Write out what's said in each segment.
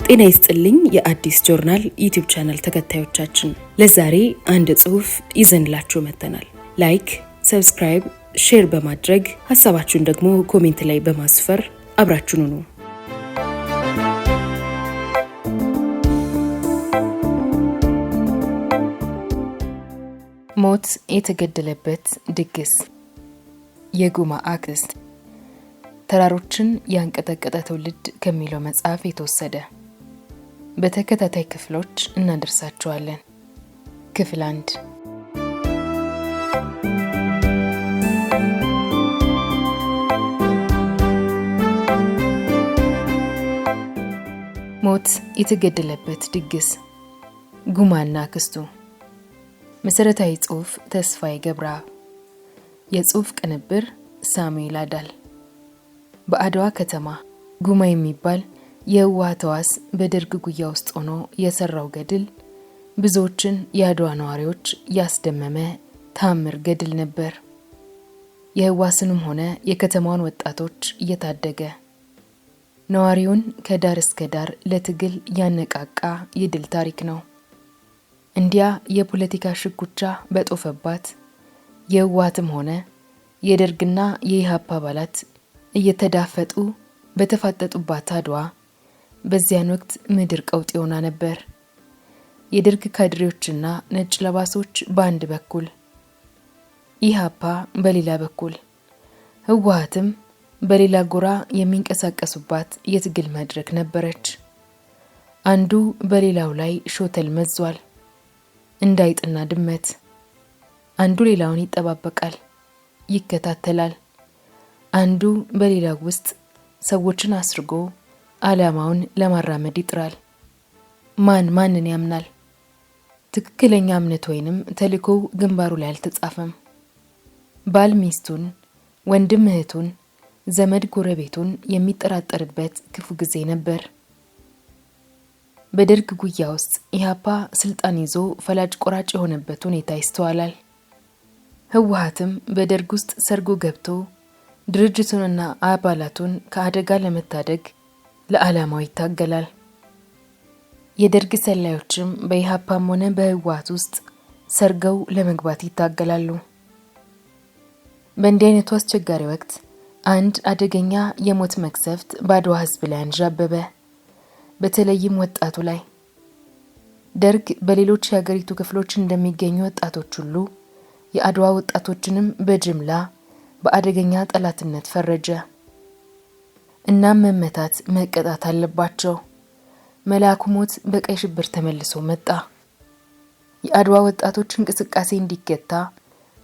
ጤና ይስጥልኝ የአዲስ ጆርናል ዩቲዩብ ቻናል ተከታዮቻችን፣ ለዛሬ አንድ ጽሑፍ ይዘንላችሁ መጥተናል። ላይክ፣ ሰብስክራይብ፣ ሼር በማድረግ ሀሳባችሁን ደግሞ ኮሜንት ላይ በማስፈር አብራችሁን ሁኑ። ሞት የተገደለበት ድግስ። የጉማ አክስት። ተራሮችን ያንቀጠቀጠ ትውልድ ከሚለው መጽሐፍ የተወሰደ። በተከታታይ ክፍሎች እናደርሳቸዋለን። ክፍል 1። ሞት የተገደለበት ድግስ። ጉማና አክስቱ። መሰረታዊ ጽሑፍ ተስፋዬ ገብረአብ። የጽሑፍ ቅንብር ሳሙኤል አዳል። በአድዋ ከተማ ጉማ የሚባል የህወሓት ሕዋስ በደርግ ጉያ ውስጥ ሆኖ የሰራው ገድል ብዙዎችን የአድዋ ነዋሪዎች ያስደመመ ታምር ገድል ነበር። የህወሓትንም ሆነ የከተማውን ወጣቶች እየታደገ ነዋሪውን ከዳር እስከ ዳር ለትግል ያነቃቃ የድል ታሪክ ነው። እንዲያ የፖለቲካ ሽኩቻ በጦፈባት የህወሓትም ሆነ የደርግና የኢህአፓ አባላት እየተዳፈጡ በተፋጠጡባት አድዋ በዚያን ወቅት ምድር ቀውጥ ሆና ነበር። የደርግ ካድሬዎችና ነጭ ለባሶች በአንድ በኩል፣ ኢህአፓ በሌላ በኩል፣ ህወሓትም በሌላ ጎራ የሚንቀሳቀሱባት የትግል መድረክ ነበረች። አንዱ በሌላው ላይ ሾተል መዟል እንዳይጥና ድመት። አንዱ ሌላውን ይጠባበቃል፣ ይከታተላል። አንዱ በሌላው ውስጥ ሰዎችን አስርጎ ዓላማውን ለማራመድ ይጥራል። ማን ማንን ያምናል? ትክክለኛ እምነት ወይንም ተልእኮው ግንባሩ ላይ አልተጻፈም። ባል ሚስቱን፣ ወንድም እህቱን፣ ዘመድ ጎረቤቱን የሚጠራጠርበት ክፉ ጊዜ ነበር። በደርግ ጉያ ውስጥ ኢህአፓ ስልጣን ይዞ ፈላጭ ቆራጭ የሆነበት ሁኔታ ይስተዋላል። ህወሓትም በደርግ ውስጥ ሰርጎ ገብቶ ድርጅቱንና አባላቱን ከአደጋ ለመታደግ ለዓላማው ይታገላል። የደርግ ሰላዮችም በኢህአፓም ሆነ በህወሓት ውስጥ ሰርገው ለመግባት ይታገላሉ። በእንዲህ አይነቱ አስቸጋሪ ወቅት አንድ አደገኛ የሞት መቅሰፍት በአድዋ ህዝብ ላይ አንዣበበ፣ በተለይም ወጣቱ ላይ። ደርግ በሌሎች የሀገሪቱ ክፍሎች እንደሚገኙ ወጣቶች ሁሉ የአድዋ ወጣቶችንም በጅምላ በአደገኛ ጠላትነት ፈረጀ። እናም መመታት መቀጣት አለባቸው። መልአኩ ሞት በቀይ ሽብር ተመልሶ መጣ። የአድዋ ወጣቶች እንቅስቃሴ እንዲገታ፣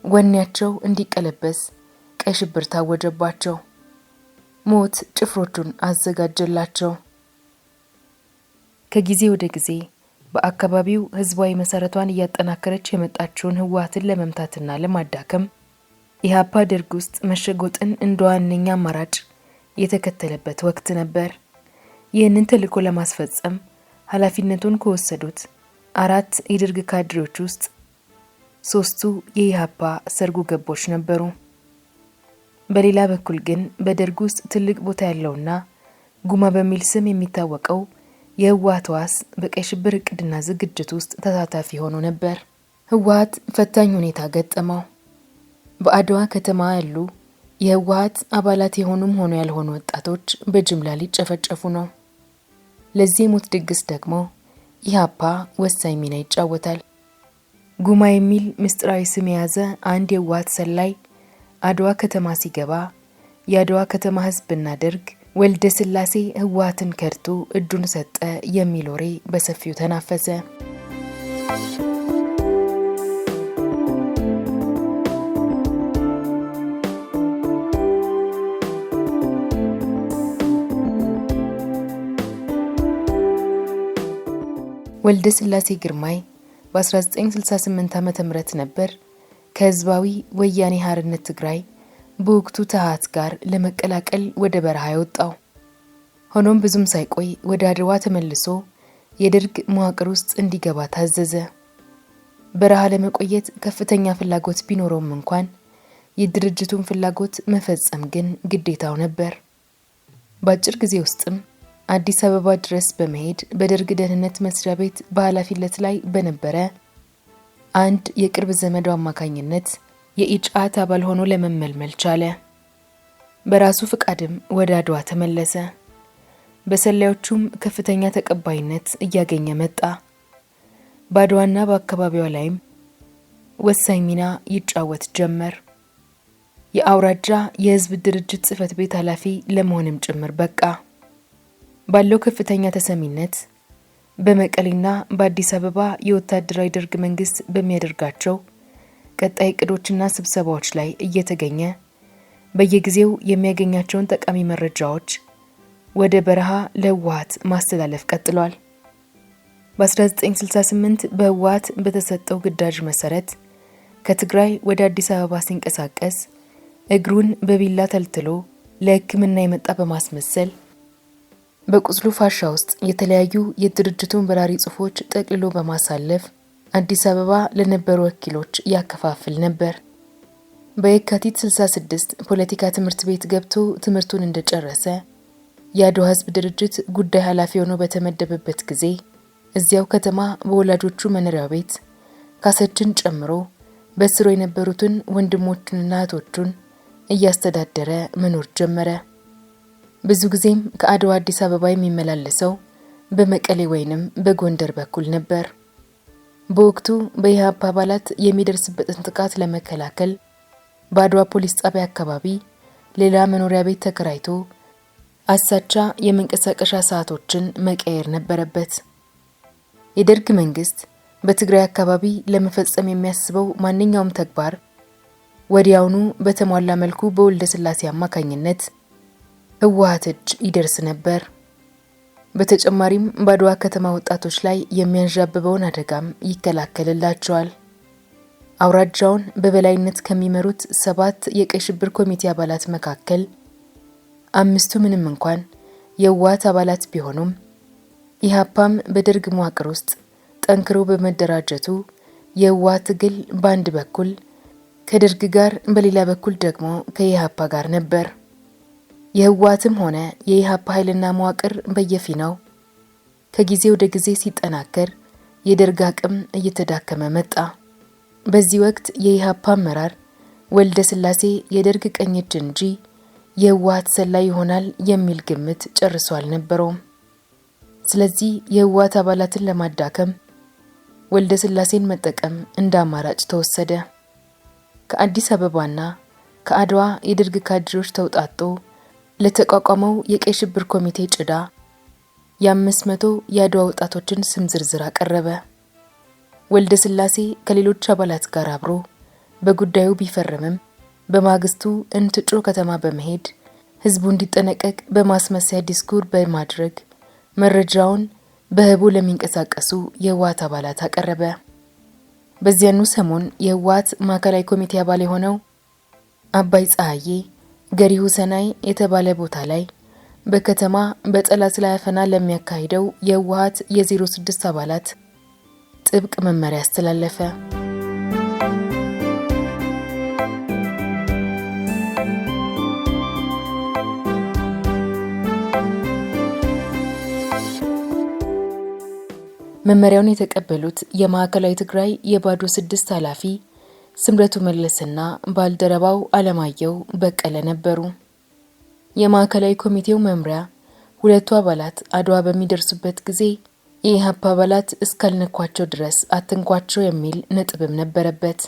ወኔያቸው እንዲቀለበስ ቀይ ሽብር ታወጀባቸው። ሞት ጭፍሮቹን አዘጋጀላቸው። ከጊዜ ወደ ጊዜ በአካባቢው ህዝባዊ መሰረቷን እያጠናከረች የመጣችውን ህወሓትን ለመምታትና ለማዳከም ኢህአፓ ደርግ ውስጥ መሸጎጥን እንደ ዋነኛ አማራጭ የተከተለበት ወቅት ነበር። ይህንን ተልዕኮ ለማስፈጸም ኃላፊነቱን ከወሰዱት 4 የደርግ ካድሬዎች ውስጥ 3ቱ የኢህአፓ ሰርጎ ገቦች ነበሩ። በሌላ በኩል ግን በደርግ ውስጥ ትልቅ ቦታ ያለውና ጉማ በሚል ስም የሚታወቀው የህወሓት ሕዋስ በቀይ ሽብር እቅድና ዝግጅት ውስጥ ተሳታፊ ሆኖ ነበር። ህወሓት ፈታኝ ሁኔታ ገጠመው። በአድዋ ከተማ ያሉ የህወሓት አባላት የሆኑም ሆኖ ያልሆኑ ወጣቶች በጅምላ ሊጨፈጨፉ ነው። ለዚህ ሞት ድግስ ደግሞ ኢህአፓ ወሳኝ ሚና ይጫወታል። ጉማ የሚል ምስጢራዊ ስም የያዘ አንድ የህወሓት ሰላይ አድዋ ከተማ ሲገባ የአድዋ ከተማ ህዝብና ደርግ ወልደ ስላሴ ህወሓትን ከድቶ እጁን ሰጠ የሚል ወሬ በሰፊው ተናፈሰ። ወልደ ስላሴ ግርማይ በ1968 ዓ.ም ነበር ከህዝባዊ ወያኔ ሓርነት ትግራይ በወቅቱ ተሃት ጋር ለመቀላቀል ወደ በረሃ የወጣው። ሆኖም ብዙም ሳይቆይ ወደ አድዋ ተመልሶ የደርግ መዋቅር ውስጥ እንዲገባ ታዘዘ። በረሃ ለመቆየት ከፍተኛ ፍላጎት ቢኖረውም እንኳን የድርጅቱን ፍላጎት መፈጸም ግን ግዴታው ነበር። በአጭር ጊዜ ውስጥም አዲስ አበባ ድረስ በመሄድ በደርግ ደህንነት መስሪያ ቤት በኃላፊነት ላይ በነበረ አንድ የቅርብ ዘመዱ አማካኝነት የኢጫት አባል ሆኖ ለመመልመል ቻለ። በራሱ ፍቃድም ወደ አድዋ ተመለሰ። በሰላዮቹም ከፍተኛ ተቀባይነት እያገኘ መጣ። በአድዋና በአካባቢዋ ላይም ወሳኝ ሚና ይጫወት ጀመር። የአውራጃ የህዝብ ድርጅት ጽህፈት ቤት ኃላፊ ለመሆንም ጭምር በቃ። ባለው ከፍተኛ ተሰሚነት በመቀሌና በአዲስ አበባ የወታደራዊ ደርግ መንግስት በሚያደርጋቸው ቀጣይ እቅዶችና ስብሰባዎች ላይ እየተገኘ በየጊዜው የሚያገኛቸውን ጠቃሚ መረጃዎች ወደ በረሃ ለህወሓት ማስተላለፍ ቀጥሏል። በ1968 በህወሓት በተሰጠው ግዳጅ መሰረት ከትግራይ ወደ አዲስ አበባ ሲንቀሳቀስ እግሩን በቢላ ተልትሎ ለሕክምና የመጣ በማስመሰል በቁስሉ ፋሻ ውስጥ የተለያዩ የድርጅቱን በራሪ ጽሑፎች ጠቅልሎ በማሳለፍ አዲስ አበባ ለነበሩ ወኪሎች ያከፋፍል ነበር። በየካቲት 66 ፖለቲካ ትምህርት ቤት ገብቶ ትምህርቱን እንደጨረሰ የአድዋ ህዝብ ድርጅት ጉዳይ ኃላፊ ሆኖ በተመደበበት ጊዜ እዚያው ከተማ በወላጆቹ መኖሪያ ቤት ካሰችን ጨምሮ በስሩ የነበሩትን ወንድሞቹንና እህቶቹን እያስተዳደረ መኖር ጀመረ። ብዙ ጊዜም ከአድዋ አዲስ አበባ የሚመላለሰው በመቀሌ ወይንም በጎንደር በኩል ነበር። በወቅቱ በኢህአፓ አባላት የሚደርስበትን ጥቃት ለመከላከል በአድዋ ፖሊስ ጣቢያ አካባቢ ሌላ መኖሪያ ቤት ተከራይቶ አሳቻ የመንቀሳቀሻ ሰዓቶችን መቀየር ነበረበት። የደርግ መንግስት በትግራይ አካባቢ ለመፈጸም የሚያስበው ማንኛውም ተግባር ወዲያውኑ በተሟላ መልኩ በወልደ ስላሴ አማካኝነት ህወሓት እጅ ይደርስ ነበር። በተጨማሪም በአድዋ ከተማ ወጣቶች ላይ የሚያንዣብበውን አደጋም ይከላከልላቸዋል። አውራጃውን በበላይነት ከሚመሩት 7 የቀይ ሽብር ኮሚቴ አባላት መካከል 5ቱ ምንም እንኳን የህወሓት አባላት ቢሆኑም ኢህአፓም በደርግ መዋቅር ውስጥ ጠንክሮ በመደራጀቱ የህወሓት ትግል በአንድ በኩል ከደርግ ጋር በሌላ በኩል ደግሞ ከኢህአፓ ጋር ነበር። የህወሓትም ሆነ የኢህአፓ ኃይልና መዋቅር በየፊናው ከጊዜ ወደ ጊዜ ሲጠናከር የደርግ አቅም እየተዳከመ መጣ። በዚህ ወቅት የኢህአፓ አመራር ወልደ ስላሴ የደርግ ቀኝ እጅ እንጂ የህወሓት ሰላይ ይሆናል የሚል ግምት ጨርሶ አልነበረውም። ስለዚህ የህወሓት አባላትን ለማዳከም ወልደ ስላሴን መጠቀም እንደ አማራጭ ተወሰደ። ከአዲስ አበባና ከአድዋ የደርግ ካድሬዎች ተውጣጦ ለተቋቋመው የቀይ ሽብር ኮሚቴ ጭዳ የ500 የአድዋ ወጣቶችን ስም ዝርዝር አቀረበ። ወልደ ስላሴ ከሌሎች አባላት ጋር አብሮ በጉዳዩ ቢፈርምም በማግስቱ እንትጮ ከተማ በመሄድ ህዝቡ እንዲጠነቀቅ በማስመሰያ ዲስኩር በማድረግ መረጃውን በህቡ ለሚንቀሳቀሱ የህወሓት አባላት አቀረበ። በዚያኑ ሰሞን የህወሓት ማዕከላዊ ኮሚቴ አባል የሆነው አባይ ፀሐዬ ገሪሁ ሰናይ የተባለ ቦታ ላይ በከተማ በጠላት ላይ አፈና ለሚያካሂደው የህወሓት የ06 አባላት ጥብቅ መመሪያ አስተላለፈ። መመሪያውን የተቀበሉት የማዕከላዊ ትግራይ የባዶ 6 ኃላፊ ስምረቱ መለስና ባልደረባው አለማየሁ በቀለ ነበሩ። የማዕከላዊ ኮሚቴው መምሪያ ሁለቱ አባላት አድዋ በሚደርሱበት ጊዜ የኢህአፓ አባላት እስካልነኳቸው ድረስ አትንኳቸው የሚል ነጥብም ነበረበት።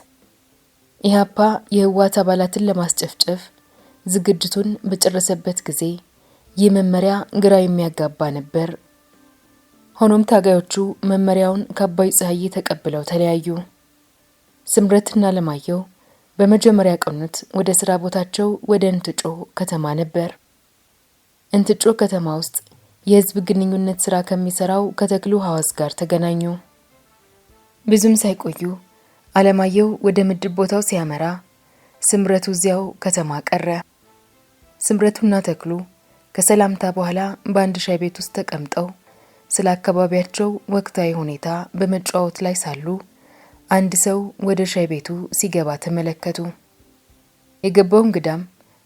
ኢህአፓ የህወሓት አባላትን ለማስጨፍጨፍ ዝግጅቱን በጨረሰበት ጊዜ ይህ መመሪያ ግራ የሚያጋባ ነበር። ሆኖም ታጋዮቹ መመሪያውን ከአባይ ፀሐዬ ተቀብለው ተለያዩ። ስምረትና አለማየሁ በመጀመሪያ ቀኑት ወደ ስራ ቦታቸው ወደ እንትጮ ከተማ ነበር። እንትጮ ከተማ ውስጥ የህዝብ ግንኙነት ስራ ከሚሰራው ከተክሉ ሐዋስ ጋር ተገናኙ። ብዙም ሳይቆዩ አለማየሁ ወደ ምድብ ቦታው ሲያመራ ስምረቱ እዚያው ከተማ ቀረ። ስምረቱና ተክሉ ከሰላምታ በኋላ በአንድ ሻይ ቤት ውስጥ ተቀምጠው ስለ አካባቢያቸው ወቅታዊ ሁኔታ በመጫወት ላይ ሳሉ አንድ ሰው ወደ ሻይ ቤቱ ሲገባ ተመለከቱ። የገባው እንግዳም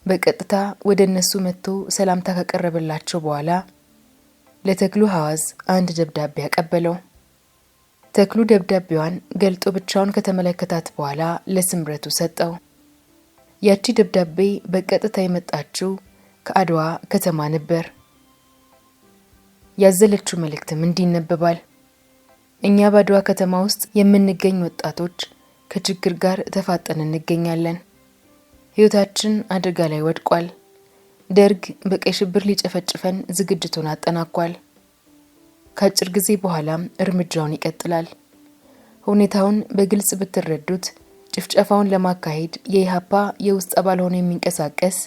በቀጥታ ወደ እነሱ መጥቶ ሰላምታ ካቀረበላቸው በኋላ ለተክሉ ሐዋዝ አንድ ደብዳቤ ያቀበለው። ተክሉ ደብዳቤዋን ገልጦ ብቻውን ከተመለከታት በኋላ ለስምረቱ ሰጠው። ያቺ ደብዳቤ በቀጥታ የመጣችው ከአድዋ ከተማ ነበር። ያዘለችው መልእክትም እንዲህ ይነበባል። እኛ በአድዋ ከተማ ውስጥ የምንገኝ ወጣቶች ከችግር ጋር ተፋጠን እንገኛለን። ሕይወታችን አደጋ ላይ ወድቋል። ደርግ በቀይ ሽብር ሊጨፈጭፈን ዝግጅቱን አጠናቋል። ከአጭር ጊዜ በኋላም እርምጃውን ይቀጥላል። ሁኔታውን በግልጽ ብትረዱት ጭፍጨፋውን ለማካሄድ የኢሃፓ የውስጥ አባል ሆኖ የሚንቀሳቀስ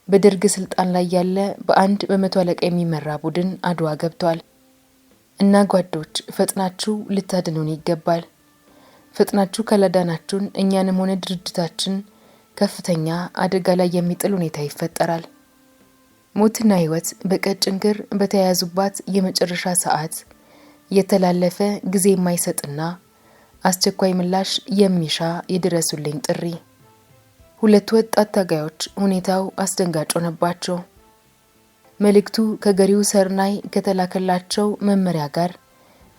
በደርግ ስልጣን ላይ ያለ በአንድ በመቶ አለቃ የሚመራ ቡድን አድዋ ገብቷል እና ጓዶች ፈጥናችሁ ልታድኑን ይገባል። ፈጥናችሁ ካላዳናችሁን እኛንም ሆነ ድርጅታችን ከፍተኛ አደጋ ላይ የሚጥል ሁኔታ ይፈጠራል። ሞትና ሕይወት በቀጭን ግር በተያያዙባት የመጨረሻ ሰዓት የተላለፈ ጊዜ የማይሰጥና አስቸኳይ ምላሽ የሚሻ የድረሱልኝ ጥሪ። ሁለት ወጣት ታጋዮች ሁኔታው አስደንጋጭ ሆነባቸው። መልእክቱ ከገሪው ሰርናይ ከተላከላቸው መመሪያ ጋር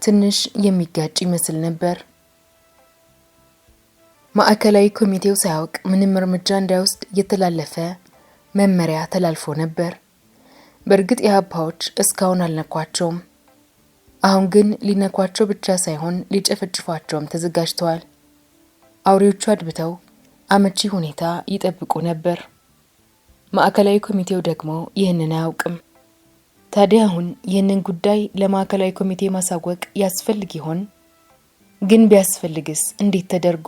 ትንሽ የሚጋጭ ይመስል ነበር። ማዕከላዊ ኮሚቴው ሳያውቅ ምንም እርምጃ እንዳይወስድ የተላለፈ መመሪያ ተላልፎ ነበር። በእርግጥ የኢሃፓዎች እስካሁን አልነኳቸውም። አሁን ግን ሊነኳቸው ብቻ ሳይሆን ሊጨፈጭፏቸውም ተዘጋጅተዋል። አውሬዎቹ አድብተው አመቺ ሁኔታ ይጠብቁ ነበር። ማዕከላዊ ኮሚቴው ደግሞ ይህንን አያውቅም። ታዲያ አሁን ይህንን ጉዳይ ለማዕከላዊ ኮሚቴ ማሳወቅ ያስፈልግ ይሆን? ግን ቢያስፈልግስ እንዴት ተደርጎ?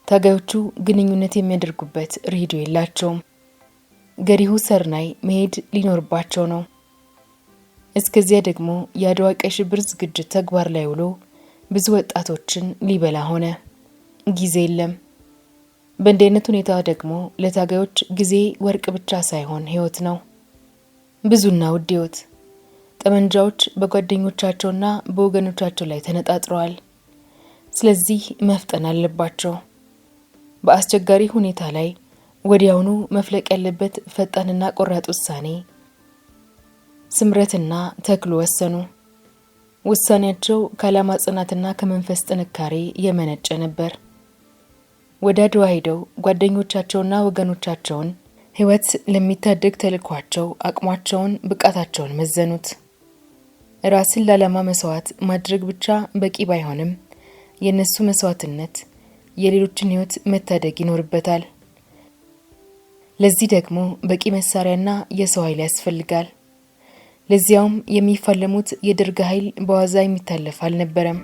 ታጋዮቹ ግንኙነት የሚያደርጉበት ሬዲዮ የላቸውም። ገሪሁ ሰርናይ መሄድ ሊኖርባቸው ነው። እስከዚያ ደግሞ የአድዋ ቀይ ሽብር ዝግጅት ተግባር ላይ ውሎ ብዙ ወጣቶችን ሊበላ ሆነ። ጊዜ የለም። በእንዲህ አይነት ሁኔታ ደግሞ ለታጋዮች ጊዜ ወርቅ ብቻ ሳይሆን ሕይወት ነው። ብዙና ውድ ሕይወት። ጠመንጃዎች በጓደኞቻቸውና በወገኖቻቸው ላይ ተነጣጥረዋል። ስለዚህ መፍጠን አለባቸው። በአስቸጋሪ ሁኔታ ላይ ወዲያውኑ መፍለቅ ያለበት ፈጣንና ቆራጥ ውሳኔ ስምረትና ተክሉ ወሰኑ። ውሳኔያቸው ከዓላማ ጽናትና ከመንፈስ ጥንካሬ የመነጨ ነበር። ወደ አድዋ ሄደው ጓደኞቻቸውና ወገኖቻቸውን ሕይወት ለሚታደግ ተልኳቸው አቅሟቸውን፣ ብቃታቸውን መዘኑት። ራስን ለዓላማ መስዋዕት ማድረግ ብቻ በቂ ባይሆንም የነሱ መስዋዕትነት የሌሎችን ሕይወት መታደግ ይኖርበታል። ለዚህ ደግሞ በቂ መሳሪያና የሰው ኃይል ያስፈልጋል። ለዚያውም የሚፋለሙት የደርግ ኃይል በዋዛ የሚታለፍ አልነበረም።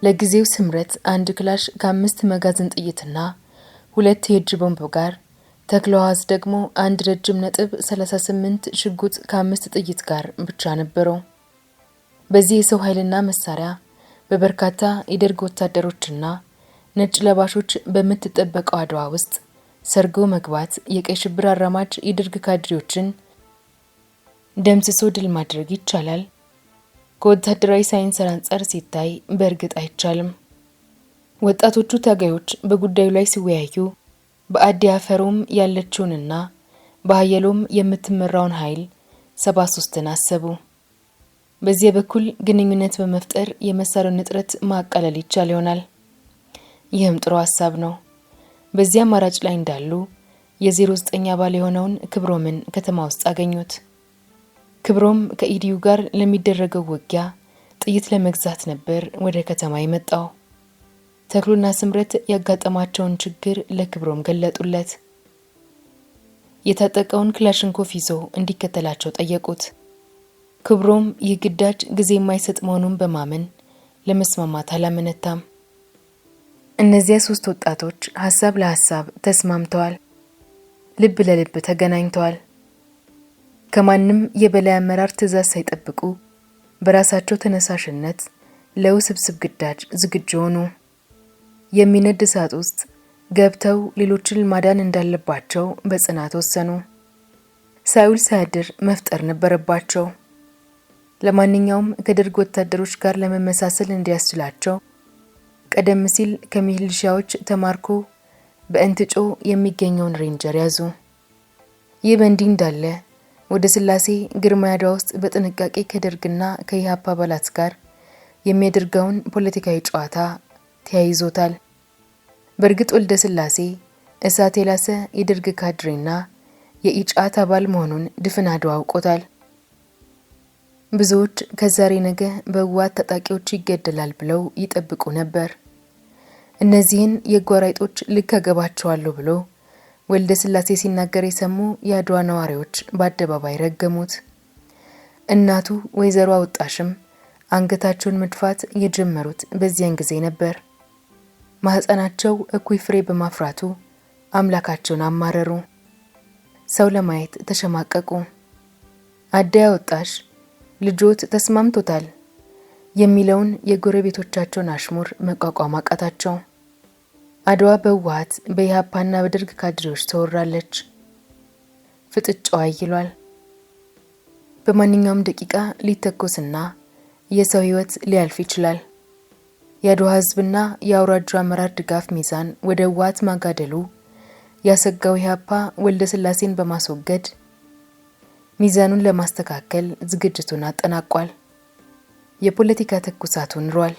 ለጊዜው ስምረት አንድ ክላሽ ከ5 መጋዘን ጥይትና 2 የእጅ ቦምብ ጋር፣ ተክለ ሐዋዝ ደግሞ አንድ ረጅም ነጥብ 38 ሽጉጥ ከ5 ጥይት ጋር ብቻ ነበረው። በዚህ የሰው ኃይልና መሳሪያ በበርካታ የደርግ ወታደሮችና ነጭ ለባሾች በምትጠበቀው አድዋ ውስጥ ሰርጎ መግባት የቀይ ሽብር አራማጅ የደርግ ካድሬዎችን ደምስሶ ድል ማድረግ ይቻላል? ከወታደራዊ ሳይንስ አንጻር ሲታይ በእርግጥ አይቻልም። ወጣቶቹ ታጋዮች በጉዳዩ ላይ ሲወያዩ በአዲ አፈሮም ያለችውንና በሀየሎም የምትመራውን ኃይል 73ን አሰቡ። በዚህ በኩል ግንኙነት በመፍጠር የመሳሪያውን እጥረት ማቃለል ይቻል ይሆናል። ይህም ጥሩ ሐሳብ ነው። በዚህ አማራጭ ላይ እንዳሉ የ09 አባል የሆነውን ክብሮምን ከተማ ውስጥ አገኙት። ክብሮም ከኢዲዩ ጋር ለሚደረገው ውጊያ ጥይት ለመግዛት ነበር ወደ ከተማ የመጣው። ተክሉና ስምረት ያጋጠማቸውን ችግር ለክብሮም ገለጡለት። የታጠቀውን ክላሽንኮፍ ይዞ እንዲከተላቸው ጠየቁት። ክብሮም ይህ ግዳጅ ጊዜ የማይሰጥ መሆኑን በማመን ለመስማማት አላመነታም። እነዚያ 3 ወጣቶች ሐሳብ ለሐሳብ ተስማምተዋል። ልብ ለልብ ተገናኝተዋል። ከማንም የበላይ አመራር ትዕዛዝ ሳይጠብቁ በራሳቸው ተነሳሽነት ለውስብስብ ግዳጅ ዝግጁ ሆኑ። የሚነድ እሳት ውስጥ ገብተው ሌሎችን ማዳን እንዳለባቸው በጽናት ወሰኑ። ሳይውል ሳያድር መፍጠር ነበረባቸው። ለማንኛውም ከደርግ ወታደሮች ጋር ለመመሳሰል እንዲያስችላቸው ቀደም ሲል ከሚሊሻዎች ተማርኮ በእንትጮ የሚገኘውን ሬንጀር ያዙ። ይህ በእንዲህ እንዳለ ወልደ ስላሴ ግርማይ አድዋ ውስጥ በጥንቃቄ ከደርግና ከኢህአፓ አባላት ጋር የሚያደርገውን ፖለቲካዊ ጨዋታ ተያይዞታል። በእርግጥ ወልደ ስላሴ እሳት የላሰ የደርግ ካድሬና የኢጫት አባል መሆኑን ድፍን አድዋ አውቆታል። ብዙዎች ከዛሬ ነገ በህወሓት ታጣቂዎች ይገደላል ብለው ይጠብቁ ነበር። እነዚህን የጓራይጦች ልክ አገባቸዋለሁ ብሎ ወልደ ስላሴ ሲናገር የሰሙ የአድዋ ነዋሪዎች በአደባባይ ረገሙት። እናቱ ወይዘሮ አውጣሽም አንገታቸውን መድፋት የጀመሩት በዚያን ጊዜ ነበር። ማህፀናቸው እኩይ ፍሬ በማፍራቱ አምላካቸውን አማረሩ። ሰው ለማየት ተሸማቀቁ። አዳይ አውጣሽ ልጆት ተስማምቶታል የሚለውን የጎረቤቶቻቸውን አሽሙር መቋቋም አቃታቸው። አድዋ በህወሓት በኢህአፓና በደርግ ካድሬዎች ተወራለች። ፍጥጫዋ ይሏል። በማንኛውም ደቂቃ ሊተኮስና የሰው ህይወት ሊያልፍ ይችላል። የአድዋ ህዝብና የአውራጃው አመራር ድጋፍ ሚዛን ወደ ህወሓት ማጋደሉ ያሰጋው ኢህአፓ ወልደ ስላሴን በማስወገድ ሚዛኑን ለማስተካከል ዝግጅቱን አጠናቋል። የፖለቲካ ትኩሳቱን ሯል።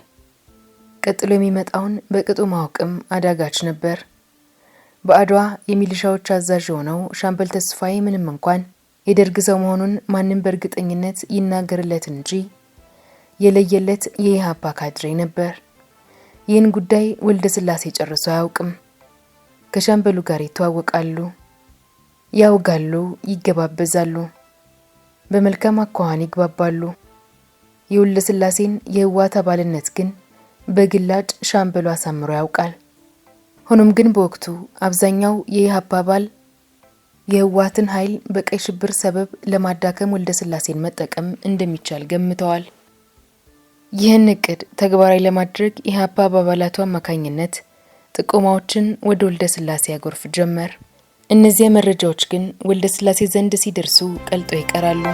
ቀጥሎ የሚመጣውን በቅጡ ማወቅም አዳጋች ነበር። በአድዋ የሚሊሻዎች አዛዥ ሆነው ሻምበል ተስፋዬ ምንም እንኳን የደርግ ሰው መሆኑን ማንም በእርግጠኝነት ይናገርለት እንጂ የለየለት የኢህአፓ ካድሬ ነበር። ይህን ጉዳይ ወልደ ስላሴ ጨርሶ አያውቅም። ከሻምበሉ ጋር ይተዋወቃሉ፣ ያውጋሉ፣ ይገባበዛሉ፣ በመልካም አኳኋን ይግባባሉ። የወልደ ስላሴን የህወሓት አባልነት ግን በግላጭ ሻምበሉ አሳምሮ ያውቃል። ሆኖም ግን በወቅቱ አብዛኛው የኢህአፓ አባል የህወሓትን ኃይል በቀይ ሽብር ሰበብ ለማዳከም ወልደ ስላሴን መጠቀም እንደሚቻል ገምተዋል። ይህን እቅድ ተግባራዊ ለማድረግ ኢህአፓ በአባላቱ አማካኝነት ጥቆማዎችን ወደ ወልደ ስላሴ ያጎርፍ ጀመር። እነዚያ መረጃዎች ግን ወልደ ስላሴ ዘንድ ሲደርሱ ቀልጦ ይቀራሉ።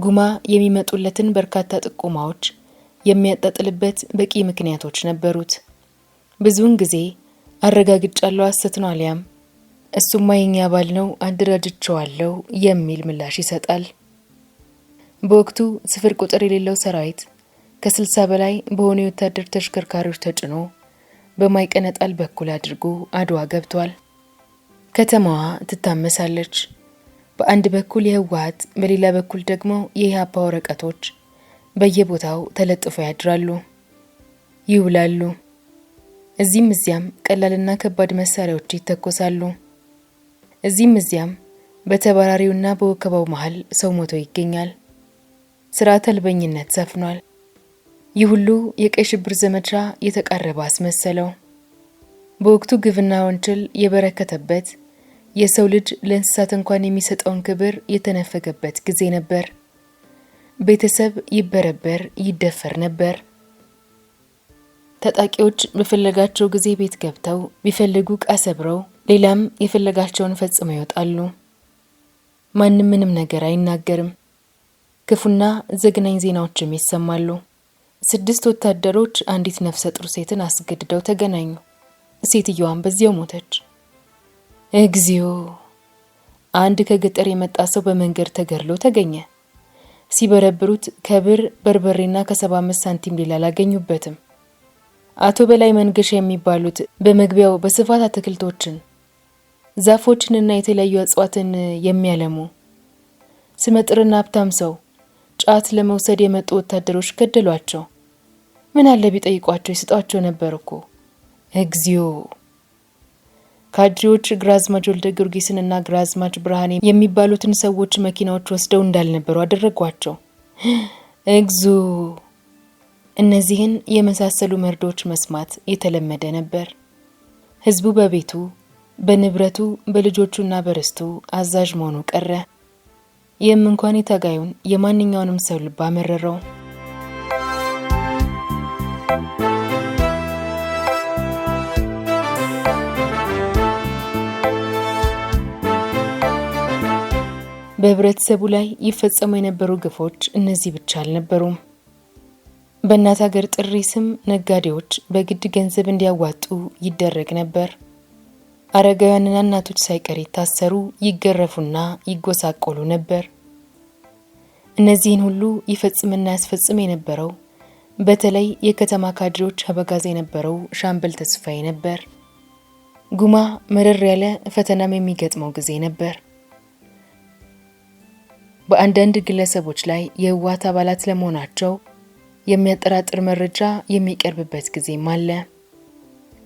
ጉማ የሚመጡለትን በርካታ ጥቆማዎች የሚያጣጥልበት በቂ ምክንያቶች ነበሩት። ብዙውን ጊዜ አረጋግጫለሁ፣ ሐሰት ነው፣ አሊያም እሱማ የኛ አባል ነው አደራጅቼዋለሁ የሚል ምላሽ ይሰጣል። በወቅቱ ስፍር ቁጥር የሌለው ሰራዊት ከ60 በላይ በሆኑ የወታደር ተሽከርካሪዎች ተጭኖ በማይቀነጣል በኩል አድርጎ አድዋ ገብቷል። ከተማዋ ትታመሳለች። በአንድ በኩል የህወሓት በሌላ በኩል ደግሞ የኢህአፓ ወረቀቶች በየቦታው ተለጥፈው ያድራሉ፣ ይውላሉ። እዚህም እዚያም ቀላልና ከባድ መሳሪያዎች ይተኮሳሉ። እዚህም እዚያም በተባራሪውና በወከባው መሃል ሰው ሞቶ ይገኛል። ስርዓተ አልበኝነት ሰፍኗል። ይህ ሁሉ የቀይ ሽብር ዘመቻ የተቃረበ አስመሰለው። በወቅቱ ግፍና ወንጀል የበረከተበት፣ የሰው ልጅ ለእንስሳት እንኳን የሚሰጠውን ክብር የተነፈገበት ጊዜ ነበር። ቤተሰብ ይበረበር፣ ይደፈር ነበር። ታጣቂዎች በፈለጋቸው ጊዜ ቤት ገብተው ቢፈልጉ ዕቃ ሰብረው ሌላም የፈለጋቸውን ፈጽመው ይወጣሉ። ማንም ምንም ነገር አይናገርም። ክፉና ዘግናኝ ዜናዎችም ይሰማሉ። 6 ወታደሮች አንዲት ነፍሰ ጡር ሴትን አስገድደው ተገናኙ። ሴትየዋም በዚያው ሞተች። እግዚኦ! አንድ ከገጠር የመጣ ሰው በመንገድ ተገድሎ ተገኘ። ሲበረብሩት ከብር በርበሬና ከ75 ሳንቲም ሌላ አላገኙበትም። አቶ በላይ መንገሻ የሚባሉት በመግቢያው በስፋት አትክልቶችን፣ ዛፎችንና የተለያዩ እጽዋትን የሚያለሙ ስመጥርና ሀብታም ሰው ጫት ለመውሰድ የመጡ ወታደሮች ገደሏቸው። ምን አለ ቢጠይቋቸው ይስጧቸው ነበር እኮ። እግዚኦ! ካድሬዎች ግራዝማች ወልደ ጊዮርጊስንና ግራዝማች ብርሃኔ የሚባሉትን ሰዎች መኪናዎች ወስደው እንዳልነበሩ አደረጓቸው። እግዚኦ! እነዚህን የመሳሰሉ መርዶች መስማት የተለመደ ነበር። ህዝቡ በቤቱ፣ በንብረቱ፣ በልጆቹና በርስቱ አዛዥ መሆኑ ቀረ። ይህም እንኳን የታጋዩን የማንኛውንም ሰው ልብ አመረረው። በህብረተሰቡ ላይ ይፈጸሙ የነበሩ ግፎች እነዚህ ብቻ አልነበሩም። በእናት ሀገር ጥሪ ስም ነጋዴዎች በግድ ገንዘብ እንዲያዋጡ ይደረግ ነበር። አረጋውያንና እናቶች ሳይቀር ይታሰሩ፣ ይገረፉና ይጎሳቆሉ ነበር። እነዚህን ሁሉ ይፈጽምና ያስፈጽም የነበረው በተለይ የከተማ ካድሬዎች አበጋዝ የነበረው ሻምበል ተስፋዬ ነበር። ጉማ መረር ያለ ፈተናም የሚገጥመው ጊዜ ነበር። በአንዳንድ ግለሰቦች ላይ የህወሓት አባላት ለመሆናቸው የሚያጠራጥር መረጃ የሚቀርብበት ጊዜም አለ።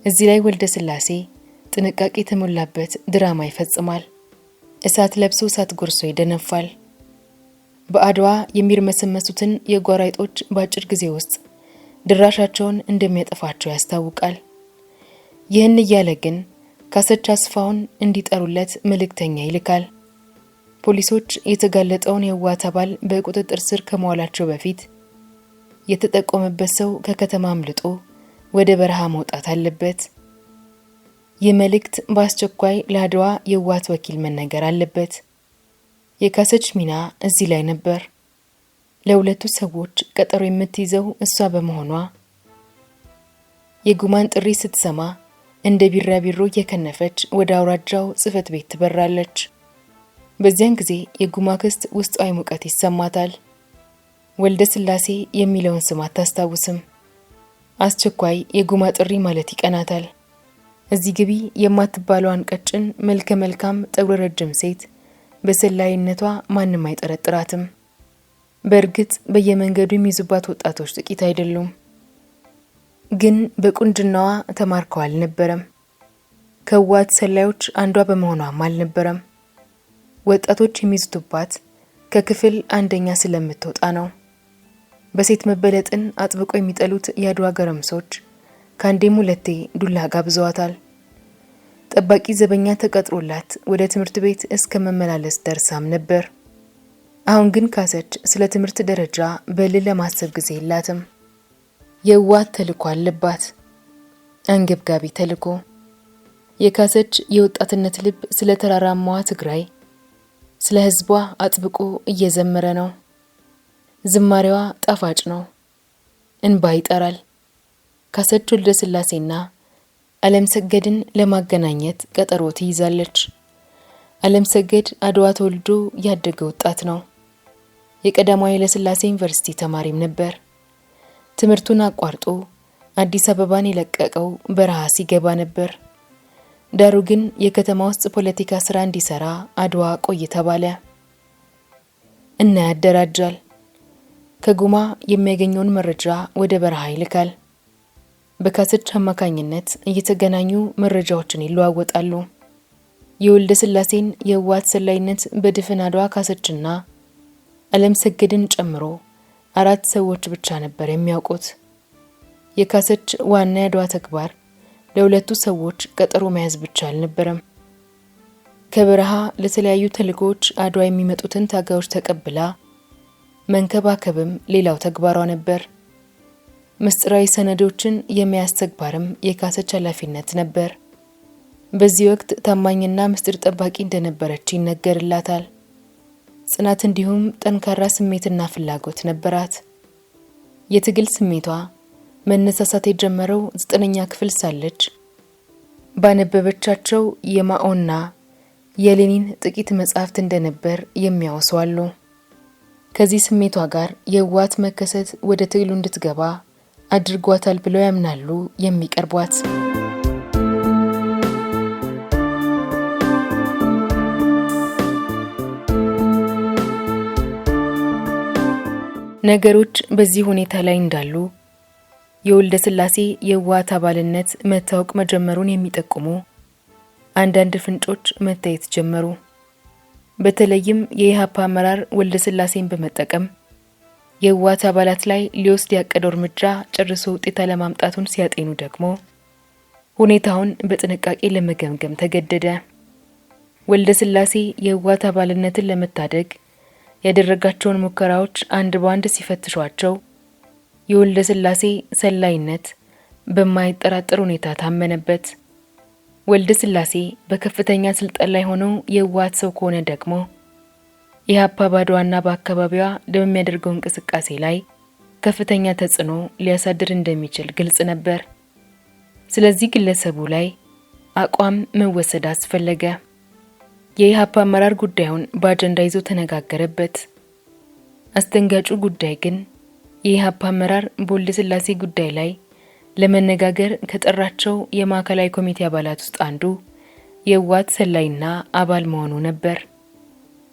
እዚህ ላይ ወልደ ስላሴ ጥንቃቄ የተሞላበት ድራማ ይፈጽማል። እሳት ለብሶ እሳት ጎርሶ ይደነፋል። በአድዋ የሚርመሰመሱትን የጓራይጦች በአጭር ጊዜ ውስጥ ድራሻቸውን እንደሚያጠፋቸው ያስታውቃል። ይህን እያለ ግን ካሰች አስፋውን እንዲጠሩለት መልእክተኛ ይልካል። ፖሊሶች የተጋለጠውን የህወሓት አባል በቁጥጥር ስር ከመዋላቸው በፊት የተጠቆመበት ሰው ከከተማ አምልጦ ወደ በረሃ መውጣት አለበት። ይህ መልእክት በአስቸኳይ ለአድዋ የህወሓት ወኪል መነገር አለበት። የካሰች ሚና እዚህ ላይ ነበር። ለሁለቱ ሰዎች ቀጠሮ የምትይዘው እሷ በመሆኗ የጉማን ጥሪ ስትሰማ እንደ ቢራቢሮ እየከነፈች ወደ አውራጃው ጽሕፈት ቤት ትበራለች። በዚያን ጊዜ የጉማ ክስት ውስጣዊ ሙቀት ይሰማታል። ወልደ ስላሴ የሚለውን ስም አታስታውስም። አስቸኳይ የጉማ ጥሪ ማለት ይቀናታል። እዚህ ግቢ የማትባለዋን ቀጭን መልከ መልካም ጠጉረ ረጅም ሴት በሰላይነቷ ማንም አይጠረጥራትም። በእርግጥ በየመንገዱ የሚይዙባት ወጣቶች ጥቂት አይደሉም። ግን በቁንጅናዋ ተማርከው አልነበረም። ከህወሓት ሰላዮች አንዷ በመሆኗም አልነበረም። ወጣቶች የሚይዙባት ከክፍል አንደኛ ስለምትወጣ ነው። በሴት መበለጥን አጥብቆ የሚጠሉት የአድዋ ገረምሶች ከአንዴም ሁለቴ ዱላ ጋብዘዋታል። ጠባቂ ዘበኛ ተቀጥሮላት ወደ ትምህርት ቤት እስከ መመላለስ ደርሳም ነበር። አሁን ግን ካሰች ስለ ትምህርት ደረጃ በልል ለማሰብ ጊዜ የላትም። የህወሓት ተልዕኮ አለባት፣ አንገብጋቢ ተልዕኮ። የካሰች የወጣትነት ልብ ስለ ተራራማዋ ትግራይ፣ ስለ ህዝቧ አጥብቆ እየዘመረ ነው። ዝማሬዋ ጣፋጭ ነው፣ እንባ ይጠራል። ካሰች ወልደ ስላሴና ዓለም ሰገድን ለማገናኘት ቀጠሮ ትይዛለች። ዓለም ሰገድ አድዋ ተወልዶ ያደገ ወጣት ነው። የቀዳማዊ ኃይለ ሥላሴ ዩኒቨርሲቲ ተማሪም ነበር። ትምህርቱን አቋርጦ አዲስ አበባን የለቀቀው በረሃ ሲገባ ነበር። ዳሩ ግን የከተማ ውስጥ ፖለቲካ ስራ እንዲሰራ አድዋ ቆይ ተባለ እና ያደራጃል። ከጉማ የሚያገኘውን መረጃ ወደ በረሃ ይልካል። በካሰች አማካኝነት እየተገናኙ መረጃዎችን ይለዋወጣሉ። የወልደ ስላሴን የህወሓት ሰላይነት በድፍን አድዋ ካሰችና ዓለም ሰገድን ጨምሮ 4 ሰዎች ብቻ ነበር የሚያውቁት። የካሰች ዋና የአድዋ ተግባር ለሁለቱ ሰዎች ቀጠሮ መያዝ ብቻ አልነበረም። ከበረሃ ለተለያዩ ተልእኮች አድዋ የሚመጡትን ታጋዮች ተቀብላ መንከባከብም ሌላው ተግባሯ ነበር። ምስጢራዊ ሰነዶችን የመያዝ ተግባርም የካሰች ኃላፊነት ነበር። በዚህ ወቅት ታማኝና ምስጢር ጠባቂ እንደነበረች ይነገርላታል። ጽናት እንዲሁም ጠንካራ ስሜትና ፍላጎት ነበራት። የትግል ስሜቷ መነሳሳት የጀመረው 9ኛ ክፍል ሳለች ባነበበቻቸው የማኦና የሌኒን ጥቂት መጻሕፍት እንደነበር የሚያወሱ አሉ። ከዚህ ስሜቷ ጋር የህወሓት መከሰት ወደ ትግሉ እንድትገባ አድርጓታል ብለው ያምናሉ የሚቀርቧት። ነገሮች በዚህ ሁኔታ ላይ እንዳሉ የወልደ ስላሴ የህወሓት አባልነት መታወቅ መጀመሩን የሚጠቁሙ አንዳንድ ፍንጮች መታየት ጀመሩ። በተለይም የኢህአፓ አመራር ወልደ ስላሴን በመጠቀም የህወሓት አባላት ላይ ሊወስድ ያቀደው እርምጃ ጨርሶ ውጤት ለማምጣቱን ሲያጤኑ ደግሞ ሁኔታውን በጥንቃቄ ለመገምገም ተገደደ። ወልደ ስላሴ የህወሓት አባልነትን ለመታደግ ያደረጋቸውን ሙከራዎች አንድ ባንድ ሲፈትሿቸው የወልደ ስላሴ ሰላይነት በማይጠራጠር ሁኔታ ታመነበት። ወልደ ስላሴ በከፍተኛ ስልጣን ላይ ሆኖ የህወሓት ሰው ከሆነ ደግሞ ኢህአፓ በአድዋና በአካባቢዋ በሚያደርገው እንቅስቃሴ ላይ ከፍተኛ ተጽዕኖ ሊያሳድር እንደሚችል ግልጽ ነበር። ስለዚህ ግለሰቡ ላይ አቋም መወሰድ አስፈለገ። የኢህአፓ አመራር ጉዳዩን በአጀንዳ ይዞ ተነጋገረበት። አስደንጋጩ ጉዳይ ግን የኢህአፓ አመራር በወልደ ስላሴ ጉዳይ ላይ ለመነጋገር ከጠራቸው የማዕከላዊ ኮሚቴ አባላት ውስጥ አንዱ የህወሓት ሰላይና አባል መሆኑ ነበር።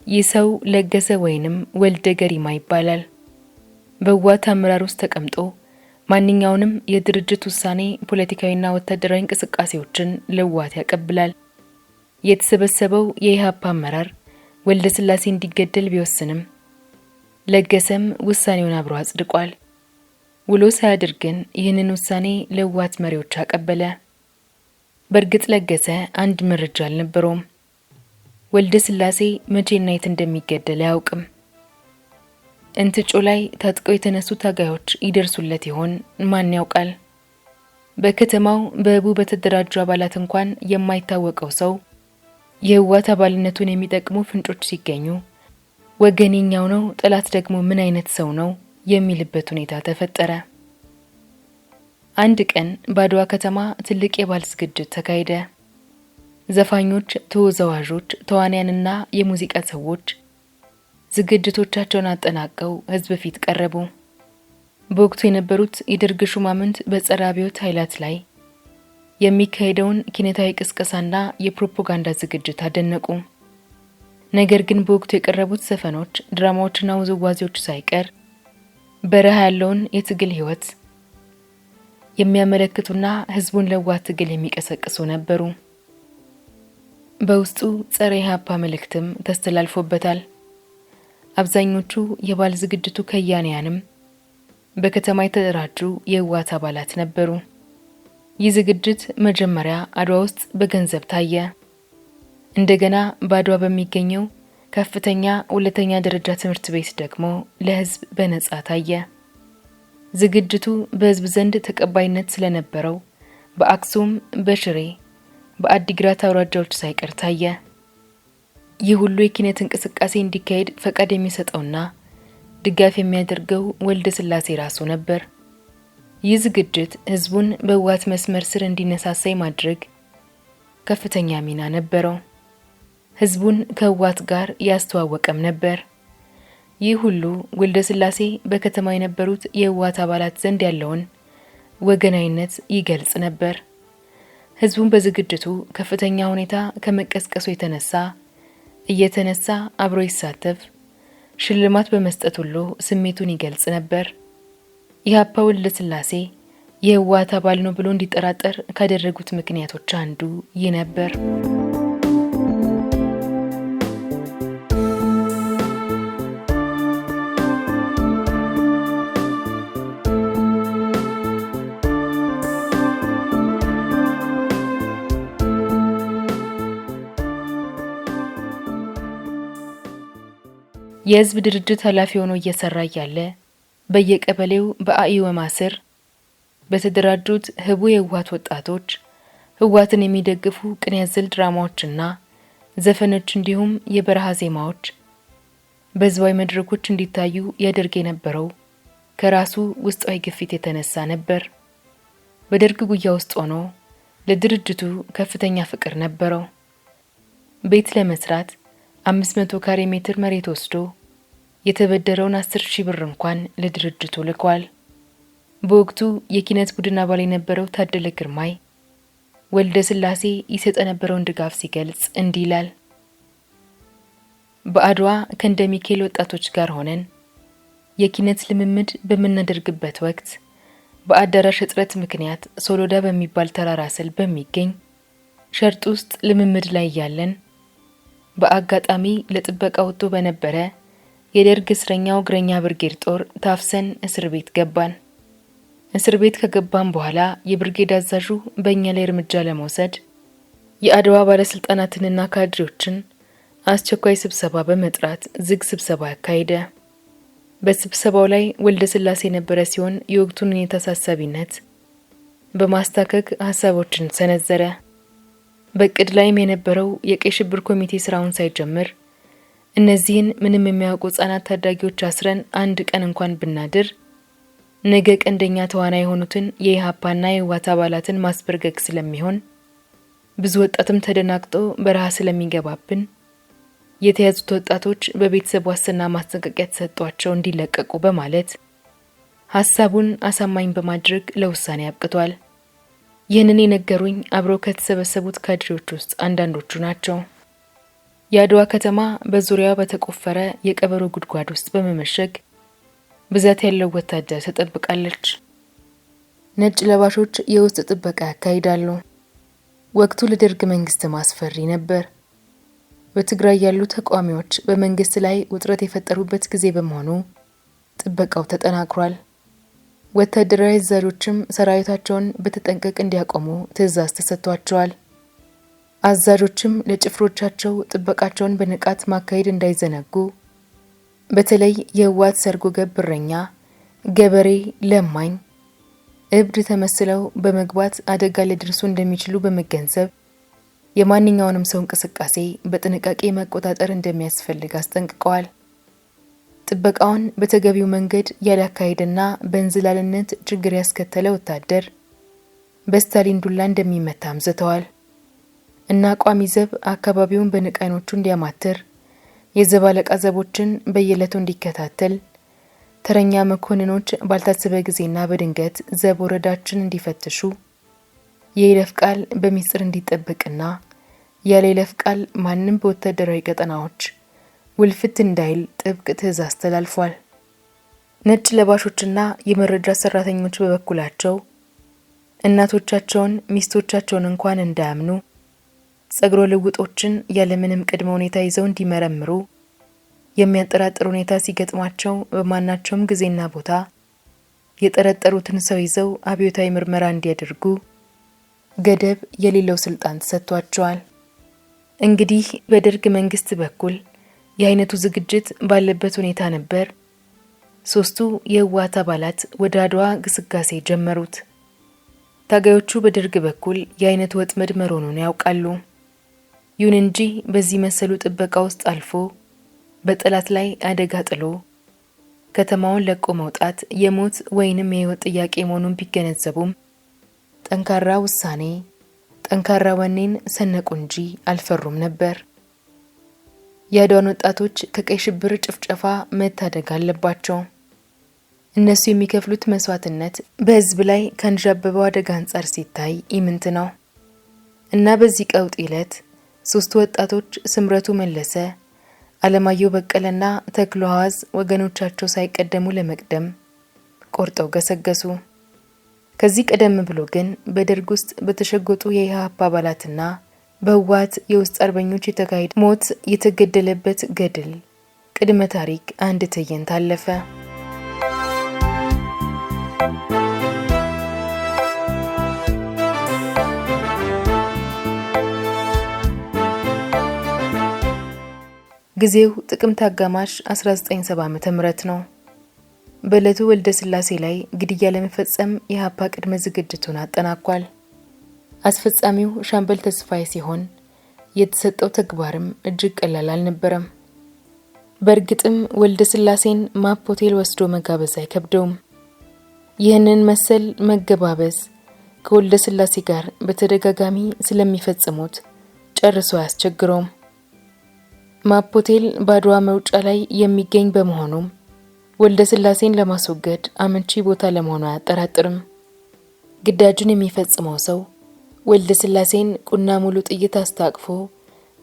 ይህ ሰው ለገሰ ወይንም ወልደ ገሪማ ይባላል። በህወሓት አመራር ውስጥ ተቀምጦ ማንኛውንም የድርጅት ውሳኔ፣ ፖለቲካዊና ወታደራዊ እንቅስቃሴዎችን ለህወሓት ያቀብላል። የተሰበሰበው የኢህአፓ አመራር ወልደ ስላሴ እንዲገደል ቢወስንም ለገሰም ውሳኔውን አብሮ አጽድቋል። ውሎ ሳያድር ግን ይህንን ውሳኔ ለህወሓት መሪዎች አቀበለ። በእርግጥ ለገሰ አንድ መረጃ አልነበረውም። ወልደ ስላሴ መቼና የት እንደሚገደል አያውቅም። እንትጮ ላይ ታጥቀው የተነሱ ታጋዮች ይደርሱለት ይሆን? ማን ያውቃል? በከተማው በህቡ በተደራጁ አባላት እንኳን የማይታወቀው ሰው የህወሓት አባልነቱን የሚጠቅሙ ፍንጮች ሲገኙ ወገኔኛው ነው፣ ጠላት ደግሞ ምን አይነት ሰው ነው የሚልበት ሁኔታ ተፈጠረ። አንድ ቀን በአድዋ ከተማ ትልቅ የባህል ዝግጅት ተካሄደ። ዘፋኞች፣ ተወዛዋዦች፣ ተዋንያንና የሙዚቃ ሰዎች ዝግጅቶቻቸውን አጠናቀው ህዝብ ፊት ቀረቡ። በወቅቱ የነበሩት የደርግ ሹማምንት በጸረ አብዮት ኃይላት ላይ የሚካሄደውን ኪነታዊ ቅስቀሳና የፕሮፓጋንዳ ዝግጅት አደነቁ። ነገር ግን በወቅቱ የቀረቡት ዘፈኖች፣ ድራማዎችና ውዝዋዜዎች ሳይቀር በረሃ ያለውን የትግል ህይወት የሚያመለክቱና ህዝቡን ለህወሓት ትግል የሚቀሰቅሱ ነበሩ። በውስጡ ጸረ ኢህአፓ መልእክትም ተስተላልፎበታል። አብዛኞቹ የባህል ዝግጅቱ ከያንያንም በከተማ የተደራጁ የህወሓት አባላት ነበሩ። ይህ ዝግጅት መጀመሪያ አድዋ ውስጥ በገንዘብ ታየ። እንደገና በአድዋ በሚገኘው ከፍተኛ ሁለተኛ ደረጃ ትምህርት ቤት ደግሞ ለህዝብ በነጻ ታየ። ዝግጅቱ በህዝብ ዘንድ ተቀባይነት ስለነበረው በአክሱም፣ በሽሬ፣ በአዲግራት አውራጃዎች ሳይቀር ታየ። ይህ ሁሉ የኪነት እንቅስቃሴ እንዲካሄድ ፈቃድ የሚሰጠውና ድጋፍ የሚያደርገው ወልደ ስላሴ ራሱ ነበር። ይህ ዝግጅት ህዝቡን በህወሓት መስመር ስር እንዲነሳሳ ማድረግ ከፍተኛ ሚና ነበረው። ህዝቡን ከህወሓት ጋር ያስተዋወቀም ነበር። ይህ ሁሉ ወልደ ስላሴ በከተማው የነበሩት የህወሓት አባላት ዘንድ ያለውን ወገናዊነት ይገልጽ ነበር። ህዝቡን በዝግጅቱ ከፍተኛ ሁኔታ ከመቀስቀሱ የተነሳ እየተነሳ አብሮ ይሳተፍ፣ ሽልማት በመስጠት ሁሉ ስሜቱን ይገልጽ ነበር። ኢህአፓ ወልደ ስላሴ የህወሓት አባል ነው ብሎ እንዲጠራጠር ካደረጉት ምክንያቶች አንዱ ይህ ነበር። የህዝብ ድርጅት ኃላፊ ሆኖ እየሰራ ያለ በየቀበሌው በአኢወማ ስር በተደራጁት ህቡ የህወሓት ወጣቶች ህወሓትን የሚደግፉ ቅኔ ያዘል ድራማዎችና ዘፈኖች እንዲሁም የበረሃ ዜማዎች በህዝባዊ መድረኮች እንዲታዩ ያደርግ የነበረው ከራሱ ውስጣዊ ግፊት የተነሳ ነበር። በደርግ ጉያ ውስጥ ሆኖ ለድርጅቱ ከፍተኛ ፍቅር ነበረው። ቤት ለመስራት 500 ካሬ ሜትር መሬት ወስዶ የተበደረውን 10,000 ብር እንኳን ለድርጅቱ ልኳል። በወቅቱ የኪነት ቡድን አባል የነበረው ታደለ ግርማይ ወልደ ስላሴ ይሰጥ የነበረውን ድጋፍ ሲገልጽ እንዲህ ይላል። በአድዋ ከእንደ ሚካኤል ወጣቶች ጋር ሆነን የኪነት ልምምድ በምናደርግበት ወቅት በአዳራሽ እጥረት ምክንያት ሶሎዳ በሚባል ተራራ ስር በሚገኝ ሸርጥ ውስጥ ልምምድ ላይ ያለን በአጋጣሚ ለጥበቃ ወጥቶ በነበረ የደርግ እስረኛው እግረኛ ብርጌድ ጦር ታፍሰን እስር ቤት ገባን። እስር ቤት ከገባን በኋላ የብርጌድ አዛዡ በእኛ ላይ እርምጃ ለመውሰድ የአድዋ ባለስልጣናትንና ካድሬዎችን አስቸኳይ ስብሰባ በመጥራት ዝግ ስብሰባ ያካሄደ። በስብሰባው ላይ ወልደ ስላሴ የነበረ ሲሆን የወቅቱን ሁኔታ አሳሳቢነት በማስታከክ ሀሳቦችን ሰነዘረ። በቅድ ላይም የነበረው የቀይ ሽብር ኮሚቴ ስራውን ሳይጀምር እነዚህን ምንም የሚያውቁ ሕፃናት ታዳጊዎች አስረን አንድ ቀን እንኳን ብናድር ነገ ቀንደኛ ተዋናይ የሆኑትን የኢህአፓና የህወሓት አባላትን ማስበርገግ ስለሚሆን ብዙ ወጣትም ተደናግጦ በረሃ ስለሚገባብን የተያዙት ወጣቶች በቤተሰብ ዋስትና ማስጠንቀቂያ ተሰጥቷቸው እንዲለቀቁ በማለት ሐሳቡን አሳማኝ በማድረግ ለውሳኔ አብቅቷል። ይህንን የነገሩኝ አብረው ከተሰበሰቡት ካድሬዎች ውስጥ አንዳንዶቹ ናቸው። የአድዋ ከተማ በዙሪያው በተቆፈረ የቀበሮ ጉድጓድ ውስጥ በመመሸግ ብዛት ያለው ወታደር ተጠብቃለች። ነጭ ለባሾች የውስጥ ጥበቃ ያካሂዳሉ። ወቅቱ ለደርግ መንግስት ማስፈሪ ነበር። በትግራይ ያሉ ተቃዋሚዎች በመንግስት ላይ ውጥረት የፈጠሩበት ጊዜ በመሆኑ ጥበቃው ተጠናክሯል። ወታደራዊ አዛዦችም ሰራዊታቸውን በተጠንቀቅ እንዲያቆሙ ትዕዛዝ ተሰጥቷቸዋል። አዛዦችም ለጭፍሮቻቸው ጥበቃቸውን በንቃት ማካሄድ እንዳይዘነጉ በተለይ የህወሓት ሰርጎ ገብ እረኛ፣ ገበሬ፣ ለማኝ፣ እብድ ተመስለው በመግባት አደጋ ሊደርሱ እንደሚችሉ በመገንዘብ የማንኛውንም ሰው እንቅስቃሴ በጥንቃቄ መቆጣጠር እንደሚያስፈልግ አስጠንቅቀዋል። ጥበቃውን በተገቢው መንገድ ያላካሄደና በእንዝላልነት ችግር ያስከተለ ወታደር በስታሊን ዱላ እንደሚመታ አምዝተዋል። እና ቋሚ ዘብ አካባቢውን በንቃይኖቹ እንዲያማትር፣ የዘብ አለቃ ዘቦችን በየዕለቱ እንዲከታተል፣ ተረኛ መኮንኖች ባልታሰበ ጊዜና በድንገት ዘብ ወረዳችን እንዲፈትሹ፣ የይለፍ ቃል በሚስጥር እንዲጠበቅና ያለ ይለፍ ቃል ማንም በወታደራዊ ቀጠናዎች ውልፍት እንዳይል ጥብቅ ትዕዛዝ ተላልፏል። ነጭ ለባሾችና የመረጃ ሰራተኞች በበኩላቸው እናቶቻቸውን፣ ሚስቶቻቸውን እንኳን እንዳያምኑ ጸጉረ ልውጦችን ያለምንም ቅድመ ሁኔታ ይዘው እንዲመረምሩ፣ የሚያጠራጥር ሁኔታ ሲገጥማቸው በማናቸውም ጊዜና ቦታ የጠረጠሩትን ሰው ይዘው አብዮታዊ ምርመራ እንዲያደርጉ ገደብ የሌለው ስልጣን ተሰጥቷቸዋል። እንግዲህ በደርግ መንግስት በኩል የአይነቱ ዝግጅት ባለበት ሁኔታ ነበር ሶስቱ የህወሓት አባላት ወደ አድዋ ግስጋሴ ጀመሩት። ታጋዮቹ በደርግ በኩል የአይነቱ ወጥመድ መሆኑን ያውቃሉ። ይሁን እንጂ በዚህ መሰሉ ጥበቃ ውስጥ አልፎ በጠላት ላይ አደጋ ጥሎ ከተማውን ለቆ መውጣት የሞት ወይንም የህይወት ጥያቄ መሆኑን ቢገነዘቡም ጠንካራ ውሳኔ፣ ጠንካራ ወኔን ሰነቁ እንጂ አልፈሩም ነበር። የአድዋን ወጣቶች ከቀይ ሽብር ጭፍጨፋ መታደግ አለባቸው። እነሱ የሚከፍሉት መስዋዕትነት በህዝብ ላይ ከንዣበበው አደጋ አንጻር ሲታይ ኢምንት ነው እና በዚህ ቀውጥ ዕለት ሶስቱ ወጣቶች ስምረቱ መለሰ፣ አለማየሁ በቀለና ተክሎ ሐዋዝ ወገኖቻቸው ሳይቀደሙ ለመቅደም ቆርጠው ገሰገሱ። ከዚህ ቀደም ብሎ ግን በደርግ ውስጥ በተሸጎጡ የኢህአፓ አባላትና በህወሓት የውስጥ አርበኞች የተካሄደ ሞት የተገደለበት ገድል ቅድመ ታሪክ አንድ ትዕይንት አለፈ። ጊዜው ጥቅምት አጋማሽ 1970 ዓ.ም ነው። በዕለቱ ወልደ ስላሴ ላይ ግድያ ለመፈጸም የኢህአፓ ቅድመ ዝግጅቱን አጠናቋል። አስፈጻሚው ሻምበል ተስፋዬ ሲሆን የተሰጠው ተግባርም እጅግ ቀላል አልነበረም። በእርግጥም ወልደ ስላሴን ማፕ ሆቴል ወስዶ መጋበዝ አይከብደውም። ይህንን መሰል መገባበዝ ከወልደ ስላሴ ጋር በተደጋጋሚ ስለሚፈጽሙት ጨርሶ አያስቸግረውም። ማፕ ሆቴል በአድዋ መውጫ ላይ የሚገኝ በመሆኑም ወልደ ስላሴን ለማስወገድ አመቺ ቦታ ለመሆኑ አያጠራጥርም። ግዳጁን የሚፈጽመው ሰው ወልደ ስላሴን ቁና ሙሉ ጥይት አስታቅፎ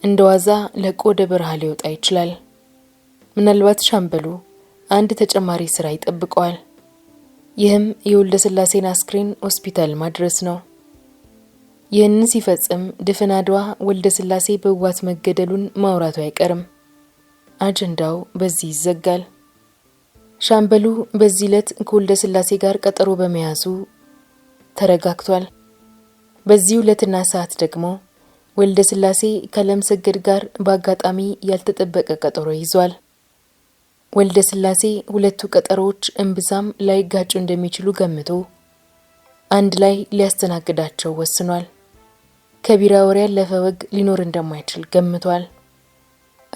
እንደዋዛ ለቆ ወደ በረሃ ሊወጣ ይችላል። ምናልባት ሻምበሉ አንድ ተጨማሪ ስራ ይጠብቀዋል። ይህም የወልደ ስላሴን አስክሬን ሆስፒታል ማድረስ ነው። ይህንን ሲፈጽም ድፍን አድዋ ወልደ ስላሴ በህወሓት መገደሉን ማውራቱ አይቀርም። አጀንዳው በዚህ ይዘጋል። ሻምበሉ በዚህ ዕለት ከወልደ ስላሴ ጋር ቀጠሮ በመያዙ ተረጋግቷል። በዚህ ዕለትና ሰዓት ደግሞ ወልደ ስላሴ ከለም ሰገድ ጋር በአጋጣሚ ያልተጠበቀ ቀጠሮ ይዟል። ወልደ ስላሴ ሁለቱ ቀጠሮዎች እምብዛም ላይጋጩ እንደሚችሉ ገምቶ አንድ ላይ ሊያስተናግዳቸው ወስኗል። ከቢራ ወሬ ያለፈ ወግ ሊኖር እንደማይችል ገምቷል።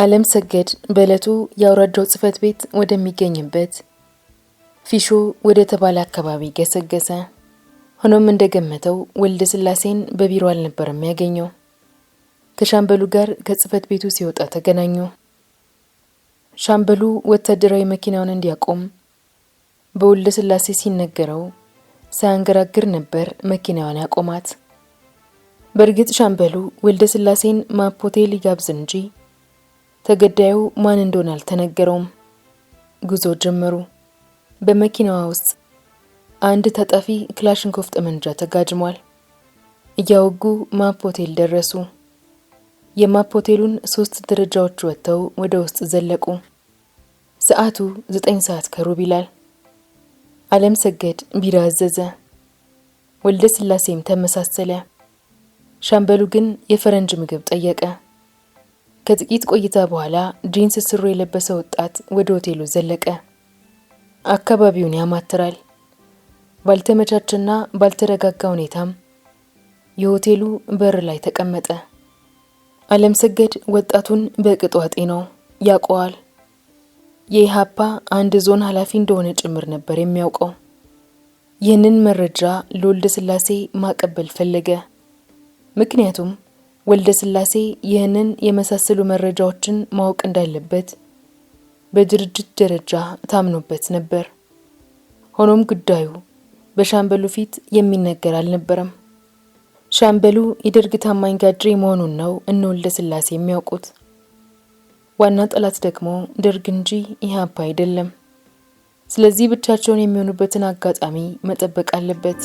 ዓለም ሰገድ በዕለቱ የአውራጃው ጽሕፈት ቤት ወደሚገኝበት ፊሾ ወደ ተባለ አካባቢ ገሰገሰ። ሆኖም እንደገመተው ወልደ ስላሴን በቢሮ አልነበረም ያገኘው። ከሻምበሉ ጋር ከጽሕፈት ቤቱ ሲወጣ ተገናኙ። ሻምበሉ ወታደራዊ መኪናውን እንዲያቆም በወልደ ስላሴ ሲነገረው ሳያንገራግር ነበር መኪናዋን ያቆማት። በእርግጥ ሻምበሉ ወልደ ስላሴን ማፖቴል ይጋብዝ እንጂ ተገዳዩ ማን እንደሆነ አልተነገረውም። ጉዞ ጀመሩ። በመኪናዋ ውስጥ አንድ ታጣፊ ክላሽንኮቭ ጠመንጃ ተጋጅሟል። እያወጉ ማፖቴል ደረሱ። የማፖቴሉን 3 ደረጃዎች ወጥተው ወደ ውስጥ ዘለቁ። ሰዓቱ 9 ሰዓት ከሩብ ይላል። ዓለም ሰገድ ቢራ አዘዘ። ወልደ ስላሴም ተመሳሰለ። ሻምበሉ ግን የፈረንጅ ምግብ ጠየቀ። ከጥቂት ቆይታ በኋላ ጂንስ ስሩ የለበሰ ወጣት ወደ ሆቴሉ ዘለቀ። አካባቢውን ያማትራል። ባልተመቻቸና ባልተረጋጋ ሁኔታም የሆቴሉ በር ላይ ተቀመጠ። ዓለም ሰገድ ወጣቱን በቅጡ አጤነው። ያውቀዋል። የኢሃፓ አንድ ዞን ኃላፊ እንደሆነ ጭምር ነበር የሚያውቀው። ይህንን መረጃ ለወልደ ስላሴ ማቀበል ፈለገ። ምክንያቱም ወልደ ስላሴ ይህንን የመሳሰሉ መረጃዎችን ማወቅ እንዳለበት በድርጅት ደረጃ ታምኖበት ነበር። ሆኖም ጉዳዩ በሻምበሉ ፊት የሚነገር አልነበረም። ሻምበሉ የደርግ ታማኝ ጋድሬ መሆኑን ነው እነ ወልደ ስላሴ የሚያውቁት። ዋና ጠላት ደግሞ ደርግ እንጂ ኢሃፓ አይደለም። ስለዚህ ብቻቸውን የሚሆኑበትን አጋጣሚ መጠበቅ አለበት።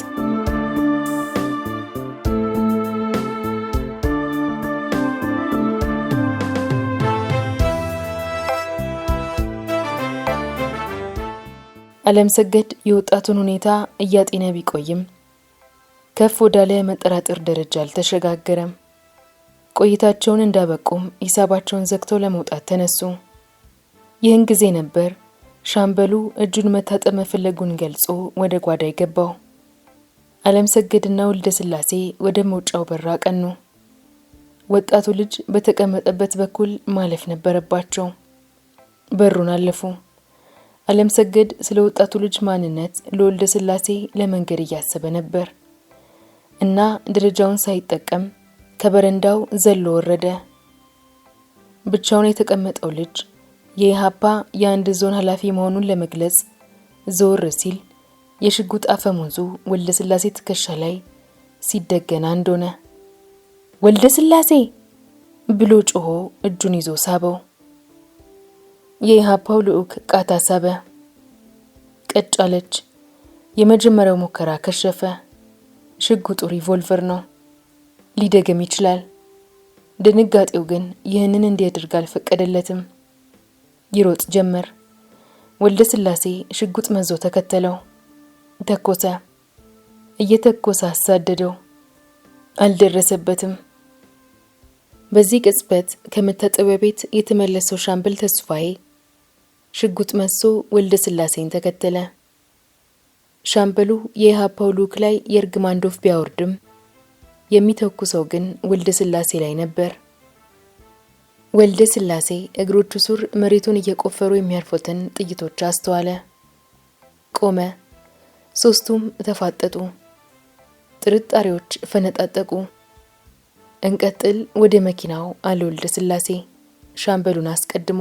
ዓለም ሰገድ የወጣቱን ሁኔታ እያጤነ ቢቆይም ከፍ ወዳለ መጠራጠር ደረጃ አልተሸጋገረም። ቆይታቸውን እንዳበቁም ሂሳባቸውን ዘግተው ለመውጣት ተነሱ። ይህን ጊዜ ነበር ሻምበሉ እጁን መታጠብ መፈለጉን ገልጾ ወደ ጓዳ ገባው። ዓለም ሰገድና ወልደ ስላሴ ወደ መውጫው በር አቀኑ። ወጣቱ ልጅ በተቀመጠበት በኩል ማለፍ ነበረባቸው። በሩን አለፉ። ዓለም ሰገድ ስለ ወጣቱ ልጅ ማንነት ለወልደ ስላሴ ለመንገር እያሰበ ነበር እና ደረጃውን ሳይጠቀም ከበረንዳው ዘሎ ወረደ። ብቻውን የተቀመጠው ልጅ የኢሃፓ የአንድ ዞን ኃላፊ መሆኑን ለመግለጽ ዘወር ሲል የሽጉጥ አፈሙዙ ወልደ ስላሴ ትከሻ ላይ ሲደገና እንደሆነ ወልደ ስላሴ ብሎ ጮሆ እጁን ይዞ ሳበው። የኢሃፓው ልዑክ ቃታ ሳበ። ቀጭ አለች። የመጀመሪያው ሙከራ ከሸፈ። ሽጉጡ ሪቮልቨር ነው። ሊደገም ይችላል። ድንጋጤው ግን ይህንን እንዲያደርግ አልፈቀደለትም። ይሮጥ ጀመር። ወልደ ስላሴ ሽጉጥ መዞ ተከተለው። ተኮሰ። እየተኮሰ አሳደደው። አልደረሰበትም። በዚህ ቅጽበት ከመታጠቢያ ቤት የተመለሰው ሻምበል ተስፋዬ ሽጉጥ መሶ ወልደ ስላሴን ተከተለ። ሻምበሉ የኢሃፓው ልዑክ ላይ የእርግማን ዶፍ ቢያወርድም የሚተኩሰው ግን ወልደ ስላሴ ላይ ነበር። ወልደ ስላሴ እግሮቹ ስር መሬቱን እየቆፈሩ የሚያርፉትን ጥይቶች አስተዋለ። ቆመ። 3ቱም ተፋጠጡ። ጥርጣሬዎች ፈነጣጠቁ። እንቀጥል ወደ መኪናው አለ ወልደ ስላሴ ሻምበሉን አስቀድሞ።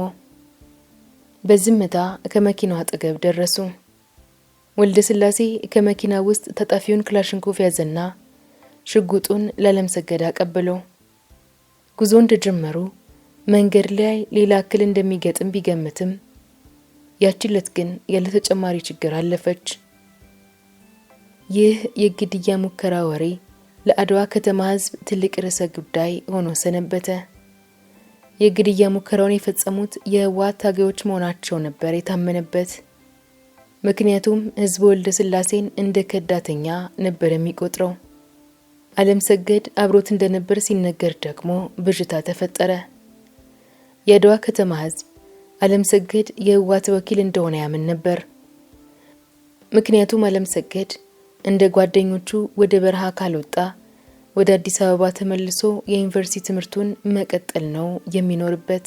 በዝምታ ከመኪናው አጠገብ ደረሱ። ወልደ ስላሴ ከመኪና ውስጥ ተጣፊውን ክላሽንኮቭ ያዘና ሽጉጡን ለዓለም ሰገድ አቀበለው። ጉዞ እንደጀመሩ መንገድ ላይ ሌላ እክል እንደሚገጥም ቢገምትም ያችለት ግን ያለ ተጨማሪ ችግር አለፈች። ይህ የግድያ ሙከራ ወሬ ለአድዋ ከተማ ሕዝብ ትልቅ ርዕሰ ጉዳይ ሆኖ ሰነበተ። የግድያ ሙከራውን የፈጸሙት የህወሓት ታጋዮች መሆናቸው ነበር የታመነበት። ምክንያቱም ሕዝብ ወልደ ስላሴን እንደ ከዳተኛ ነበር የሚቆጥረው። ዓለም ሰገድ አብሮት እንደነበር ሲነገር ደግሞ ብዥታ ተፈጠረ። የአድዋ ከተማ ሕዝብ ዓለም ሰገድ የህወሓት ወኪል እንደሆነ ያምን ነበር። ምክንያቱም ዓለም ሰገድ እንደ ጓደኞቹ ወደ በረሃ ካልወጣ ወደ አዲስ አበባ ተመልሶ የዩኒቨርሲቲ ትምህርቱን መቀጠል ነው የሚኖርበት።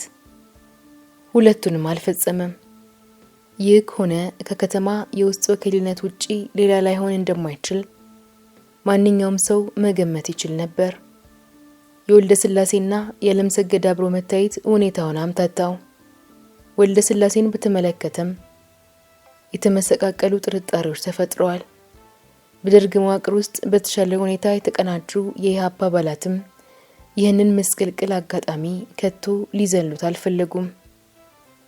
ሁለቱንም አልፈጸመም። ይህ ሆነ ከከተማ የውስጥ ወኪልነት ውጪ ሌላ ላይሆን እንደማይችል ማንኛውም ሰው መገመት ይችል ነበር። የወልደ ስላሴና የዓለም ሰገድ አብሮ መታየት ሁኔታውን አምታታው። ወልደ ስላሴን በተመለከተም የተመሰቃቀሉ ጥርጣሬዎች ተፈጥረዋል። በደርግ መዋቅር ውስጥ በተሻለ ሁኔታ የተቀናጁ የኢህአፓ አባላትም ይህንን መስቀልቅል አጋጣሚ ከቶ ሊዘሉት አልፈለጉም።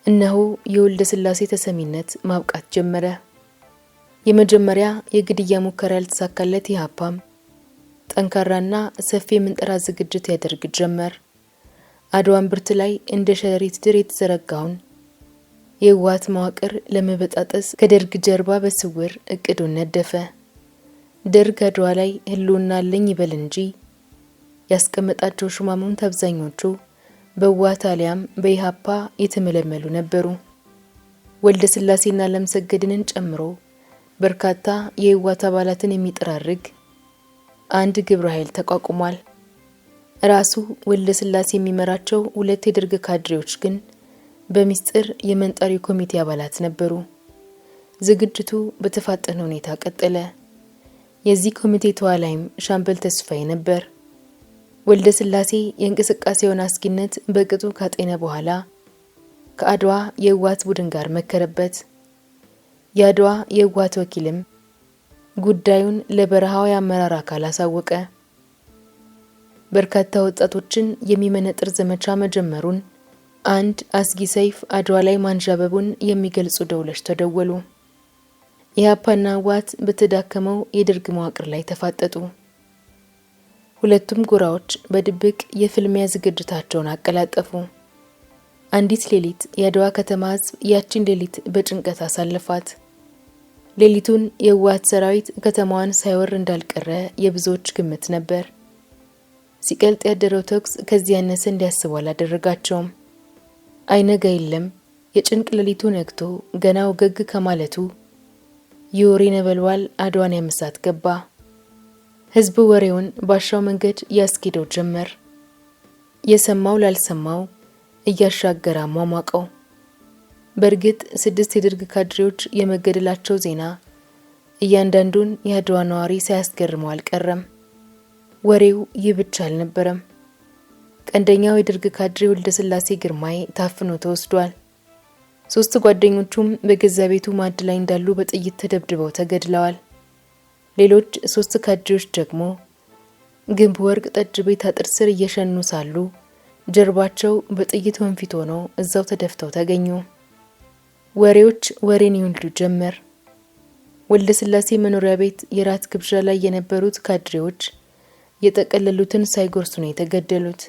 እነሆ የወልደ ስላሴ ተሰሚነት ማብቃት ጀመረ። የመጀመሪያ የግድያ ሙከራ ያልተሳካለት ኢህአፓም ጠንካራና ሰፊ የምንጠራ ዝግጅት ያደርግ ጀመር። አድዋን ብርት ላይ እንደ ሸረሪት ድር የተዘረጋውን የህወሓት መዋቅር ለመበጣጠስ ከደርግ ጀርባ በስውር እቅዱን ነደፈ። ደርግ አድዋ ላይ ህልውና አለኝ ይበል እንጂ ያስቀመጣቸው ሹማምንት አብዛኞቹ በህወሓት አሊያም በኢህአፓ የተመለመሉ ነበሩ። ወልደ ስላሴና ዓለም ሰገድንን ጨምሮ በርካታ የህወሓት አባላትን የሚጠራርግ አንድ ግብረ ኃይል ተቋቁሟል። ራሱ ወልደ ስላሴ የሚመራቸው ሁለት የደርግ ካድሬዎች ግን በሚስጥር የመንጠሪ ኮሚቴ አባላት ነበሩ። ዝግጅቱ በተፋጠነ ሁኔታ ቀጠለ። የዚህ ኮሚቴ ተዋላይም ሻምበል ተስፋዬ ነበር። ወልደ ስላሴ የእንቅስቃሴውን አስጊነት በቅጡ ካጤነ በኋላ ከአድዋ የህወሓት ቡድን ጋር መከረበት። የአድዋ የህወሓት ወኪልም ጉዳዩን ለበረሃው የአመራር አካል አሳወቀ። በርካታ ወጣቶችን የሚመነጥር ዘመቻ መጀመሩን፣ አንድ አስጊ ሰይፍ አድዋ ላይ ማንዣበቡን የሚገልጹ ደውሎች ተደወሉ። ኢህአፓና ህወሓት በተዳከመው የደርግ መዋቅር ላይ ተፋጠጡ። ሁለቱም ጎራዎች በድብቅ የፍልሚያ ዝግጅታቸውን አቀላጠፉ። አንዲት ሌሊት የአድዋ ከተማ ህዝብ ያቺን ሌሊት በጭንቀት አሳለፋት። ሌሊቱን የህወሓት ሰራዊት ከተማዋን ሳይወር እንዳልቀረ የብዙዎች ግምት ነበር። ሲቀልጥ ያደረው ተኩስ ከዚህ ያነሰ እንዲያስቡ አላደረጋቸውም። አይነጋ የለም የጭንቅ ሌሊቱ ነግቶ ገና ወገግ ከማለቱ የወሬ ነበልባል አድዋን ያመሳት ገባ። ህዝቡ ወሬውን ባሻው መንገድ ያስኬደው ጀመር። የሰማው ላልሰማው እያሻገረ አሟሟቀው። በእርግጥ 6 የደርግ ካድሬዎች የመገደላቸው ዜና እያንዳንዱን የአድዋ ነዋሪ ሳያስገርመው አልቀረም። ወሬው ይህ ብቻ አልነበረም። ቀንደኛው የደርግ ካድሬ ወልደ ስላሴ ግርማይ ታፍኖ ተወስዷል። 3 ጓደኞቹም በገዛ ቤቱ ማድ ላይ እንዳሉ በጥይት ተደብድበው ተገድለዋል። ሌሎች 3 ካድሬዎች ደግሞ ግንብ ወርቅ ጠጅ ቤት አጥር ስር እየሸኑ ሳሉ ጀርባቸው በጥይት ወንፊት ሆነው እዛው ተደፍተው ተገኙ። ወሬዎች ወሬን ይወልዱ ጀመር። ወልደ ስላሴ መኖሪያ ቤት የራት ግብዣ ላይ የነበሩት ካድሬዎች የጠቀለሉትን ሳይጎርሱ ነው የተገደሉት።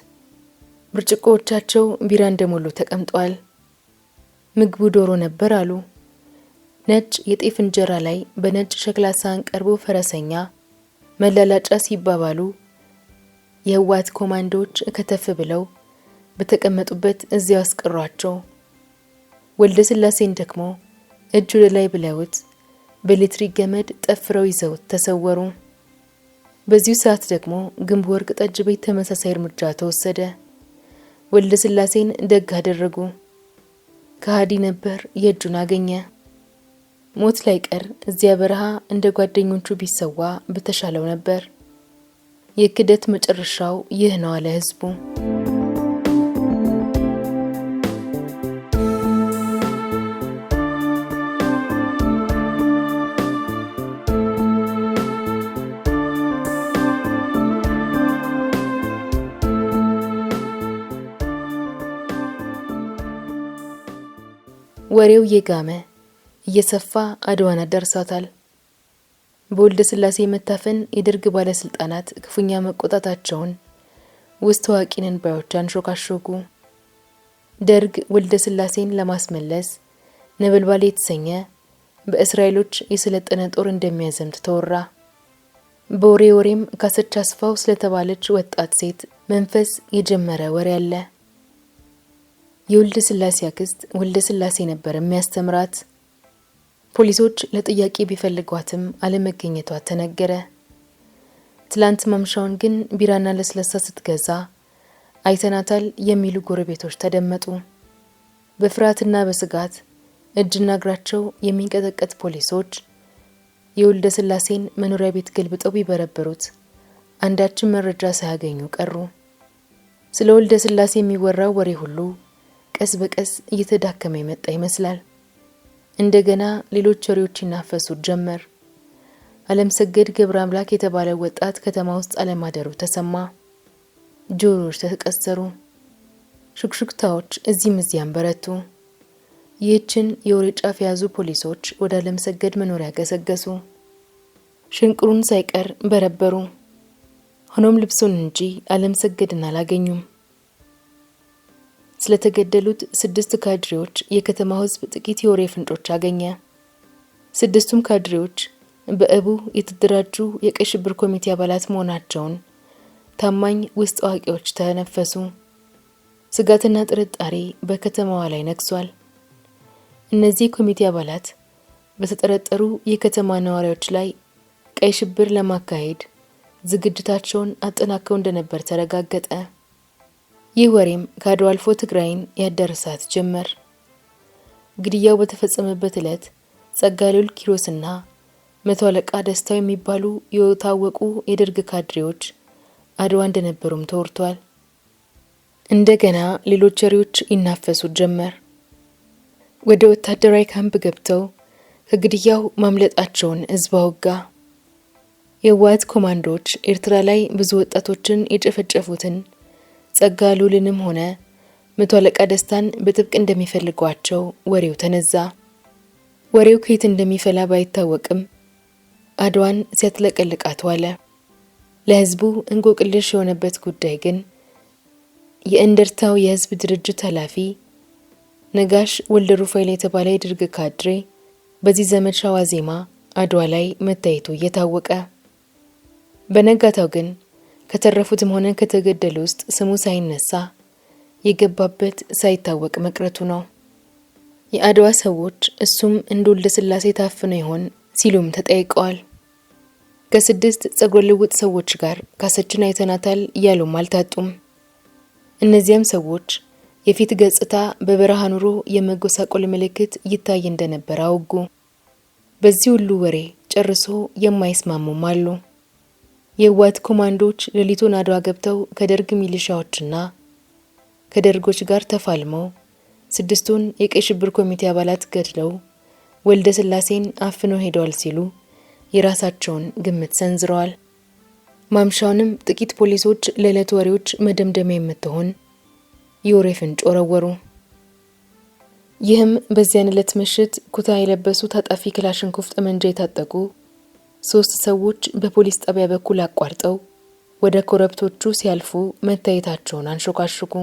ብርጭቆዎቻቸው ቢራ እንደሞሉ ተቀምጠዋል። ምግቡ ዶሮ ነበር አሉ። ነጭ የጤፍ እንጀራ ላይ በነጭ ሸክላ ሳህን ቀርቦ ፈረሰኛ መላላጫ ሲባባሉ የህወሓት ኮማንዶዎች ከተፍ ብለው በተቀመጡበት እዚያው አስቀሯቸው። ወልደ ስላሴን ደግሞ እጁ ላይ ብለውት በኤሌክትሪክ ገመድ ጠፍረው ይዘውት ተሰወሩ። በዚሁ ሰዓት ደግሞ ግንብ ወርቅ ጠጅ ቤት ተመሳሳይ እርምጃ ተወሰደ። ወልደ ስላሴን ደግ አደረጉ። ከሃዲ ነበር የእጁን አገኘ። ሞት ላይ ቀር እዚያ በረሃ እንደ ጓደኞቹ ቢሰዋ በተሻለው ነበር። የክደት መጨረሻው ይህ ነው አለ ህዝቡ። ወሬው የጋመ እየሰፋ አድዋን አደርሳታል። በወልደ ስላሴ መታፈን የደርግ ባለስልጣናት ክፉኛ መቆጣታቸውን ውስጥ ታዋቂ ነን ባዮች አንሾካሾኩ። ደርግ ወልደ ስላሴን ለማስመለስ ነበልባል የተሰኘ በእስራኤሎች የሰለጠነ ጦር እንደሚያዘምት ተወራ። በወሬ ወሬም ካሰች አስፋው ስለተባለች ወጣት ሴት መንፈስ የጀመረ ወሬ አለ። የወልደ ስላሴ አክስት ወልደ ስላሴ ነበር የሚያስተምራት። ፖሊሶች ለጥያቄ ቢፈልጓትም አለመገኘቷ ተነገረ። ትላንት ማምሻውን ግን ቢራና ለስላሳ ስትገዛ አይተናታል የሚሉ ጎረቤቶች ተደመጡ። በፍርሃትና በስጋት እጅና እግራቸው የሚንቀጠቀጥ ፖሊሶች የወልደ ስላሴን መኖሪያ ቤት ገልብጠው ቢበረበሩት አንዳችን መረጃ ሳያገኙ ቀሩ። ስለ ወልደ ስላሴ የሚወራው ወሬ ሁሉ ቀስ በቀስ እየተዳከመ የመጣ ይመስላል። እንደገና ሌሎች ወሬዎች ይናፈሱ ጀመር። ዓለምሰገድ ገብረ አምላክ የተባለ ወጣት ከተማ ውስጥ አለማደሩ ተሰማ። ጆሮዎች ተቀሰሩ። ሹክሹክታዎች እዚህም እዚያም በረቱ። ይህችን የወሬ ጫፍ የያዙ ፖሊሶች ወደ ዓለምሰገድ መኖሪያ ገሰገሱ። ሽንቁሩን ሳይቀር በረበሩ። ሆኖም ልብሱን እንጂ ዓለምሰገድን አላገኙም። ስለተገደሉት 6 ካድሬዎች የከተማው ሕዝብ ጥቂት የወሬ ፍንጮች አገኘ። 6ቱም ካድሬዎች በእቡ የተደራጁ የቀይ ሽብር ኮሚቴ አባላት መሆናቸውን ታማኝ ውስጥ አዋቂዎች ተነፈሱ። ስጋትና ጥርጣሬ በከተማዋ ላይ ነግሷል። እነዚህ ኮሚቴ አባላት በተጠረጠሩ የከተማ ነዋሪዎች ላይ ቀይ ሽብር ለማካሄድ ዝግጅታቸውን አጠናክረው እንደነበር ተረጋገጠ። ይህ ወሬም ከአድዋ አልፎ ትግራይን ያዳርሳት ጀመር። ግድያው በተፈጸመበት ዕለት ጸጋሉል ኪሮስና መቶ አለቃ ደስታው የሚባሉ የታወቁ የደርግ ካድሬዎች አድዋ እንደነበሩም ተወርቷል። እንደገና ሌሎች ወሬዎች ይናፈሱ ጀመር። ወደ ወታደራዊ ካምፕ ገብተው ከግድያው ማምለጣቸውን ሕዝብ አወጋ። የህወሓት ኮማንዶዎች ኤርትራ ላይ ብዙ ወጣቶችን የጨፈጨፉትን ጸጋሉልንም ሆነ መቶ አለቃ ደስታን በጥብቅ እንደሚፈልጓቸው ወሬው ተነዛ። ወሬው ከየት እንደሚፈላ ባይታወቅም አድዋን ሲያጥለቀልቃት ዋለ። ለህዝቡ እንቆቅልሽ የሆነበት ጉዳይ ግን የእንደርታው የህዝብ ድርጅት ኃላፊ ነጋሽ ወልደ ሩፋኤል የተባለ የደርግ ካድሬ በዚህ ዘመቻ ዋዜማ አድዋ ላይ መታየቱ እየታወቀ፣ በነጋታው ግን ከተረፉትም ሆነ ከተገደሉ ውስጥ ስሙ ሳይነሳ የገባበት ሳይታወቅ መቅረቱ ነው። የአድዋ ሰዎች እሱም እንደ ወልደ ስላሴ ታፍነው ይሆን ሲሉም ተጠይቀዋል። ከ6 ጸጉረ ልውጥ ሰዎች ጋር ካሰችን አይተናታል እያሉም አልታጡም። እነዚያም ሰዎች የፊት ገጽታ በበረሃ ኑሮ የመጎሳቆል ምልክት ይታይ እንደነበር አወጉ። በዚህ ሁሉ ወሬ ጨርሶ የማይስማሙም አሉ። የህወሓት ኮማንዶች ሌሊቱን አድዋ ገብተው ከደርግ ሚሊሻዎችና ከደርጎች ጋር ተፋልመው 6ቱን የቀይ ሽብር ኮሚቴ አባላት ገድለው ወልደ ስላሴን አፍነው ሄደዋል ሲሉ የራሳቸውን ግምት ሰንዝረዋል። ማምሻውንም ጥቂት ፖሊሶች ለዕለት ወሬዎች መደምደሚያ የምትሆን የወሬ ፍንጭ ወረወሩ። ይህም በዚያን ዕለት ምሽት ኩታ የለበሱ ታጣፊ ክላሽንኮቭ ጠመንጃ የታጠቁ 3 ሰዎች በፖሊስ ጣቢያ በኩል አቋርጠው ወደ ኮረብቶቹ ሲያልፉ መታየታቸውን አንሾካሹኩ።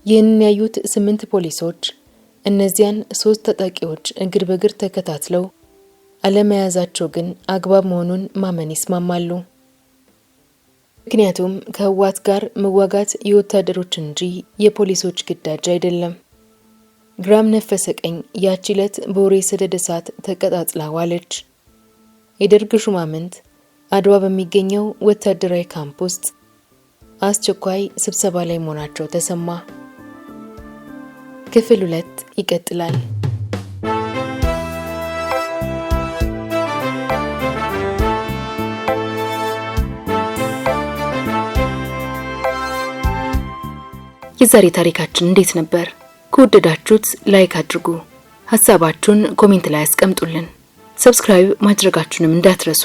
ይህንን ያዩት 8 ፖሊሶች እነዚያን 3 ታጣቂዎች እግር በእግር ተከታትለው አለመያዛቸው ግን አግባብ መሆኑን ማመን ይስማማሉ። ምክንያቱም ከህወሓት ጋር መዋጋት የወታደሮች እንጂ የፖሊሶች ግዳጅ አይደለም። ግራም ነፈሰ ቀኝ ያቺ ዕለት በወሬ ሰደድ እሳት ተቀጣጥላ ዋለች። የደርግ ሹማምንት አድዋ በሚገኘው ወታደራዊ ካምፕ ውስጥ አስቸኳይ ስብሰባ ላይ መሆናቸው ተሰማ። ክፍል 2 ይቀጥላል። የዛሬ ታሪካችን እንዴት ነበር? ከወደዳችሁት ላይክ አድርጉ። ሐሳባችሁን ኮሜንት ላይ አስቀምጡልን። ሰብስክራይብ ማድረጋችሁንም እንዳትረሱ።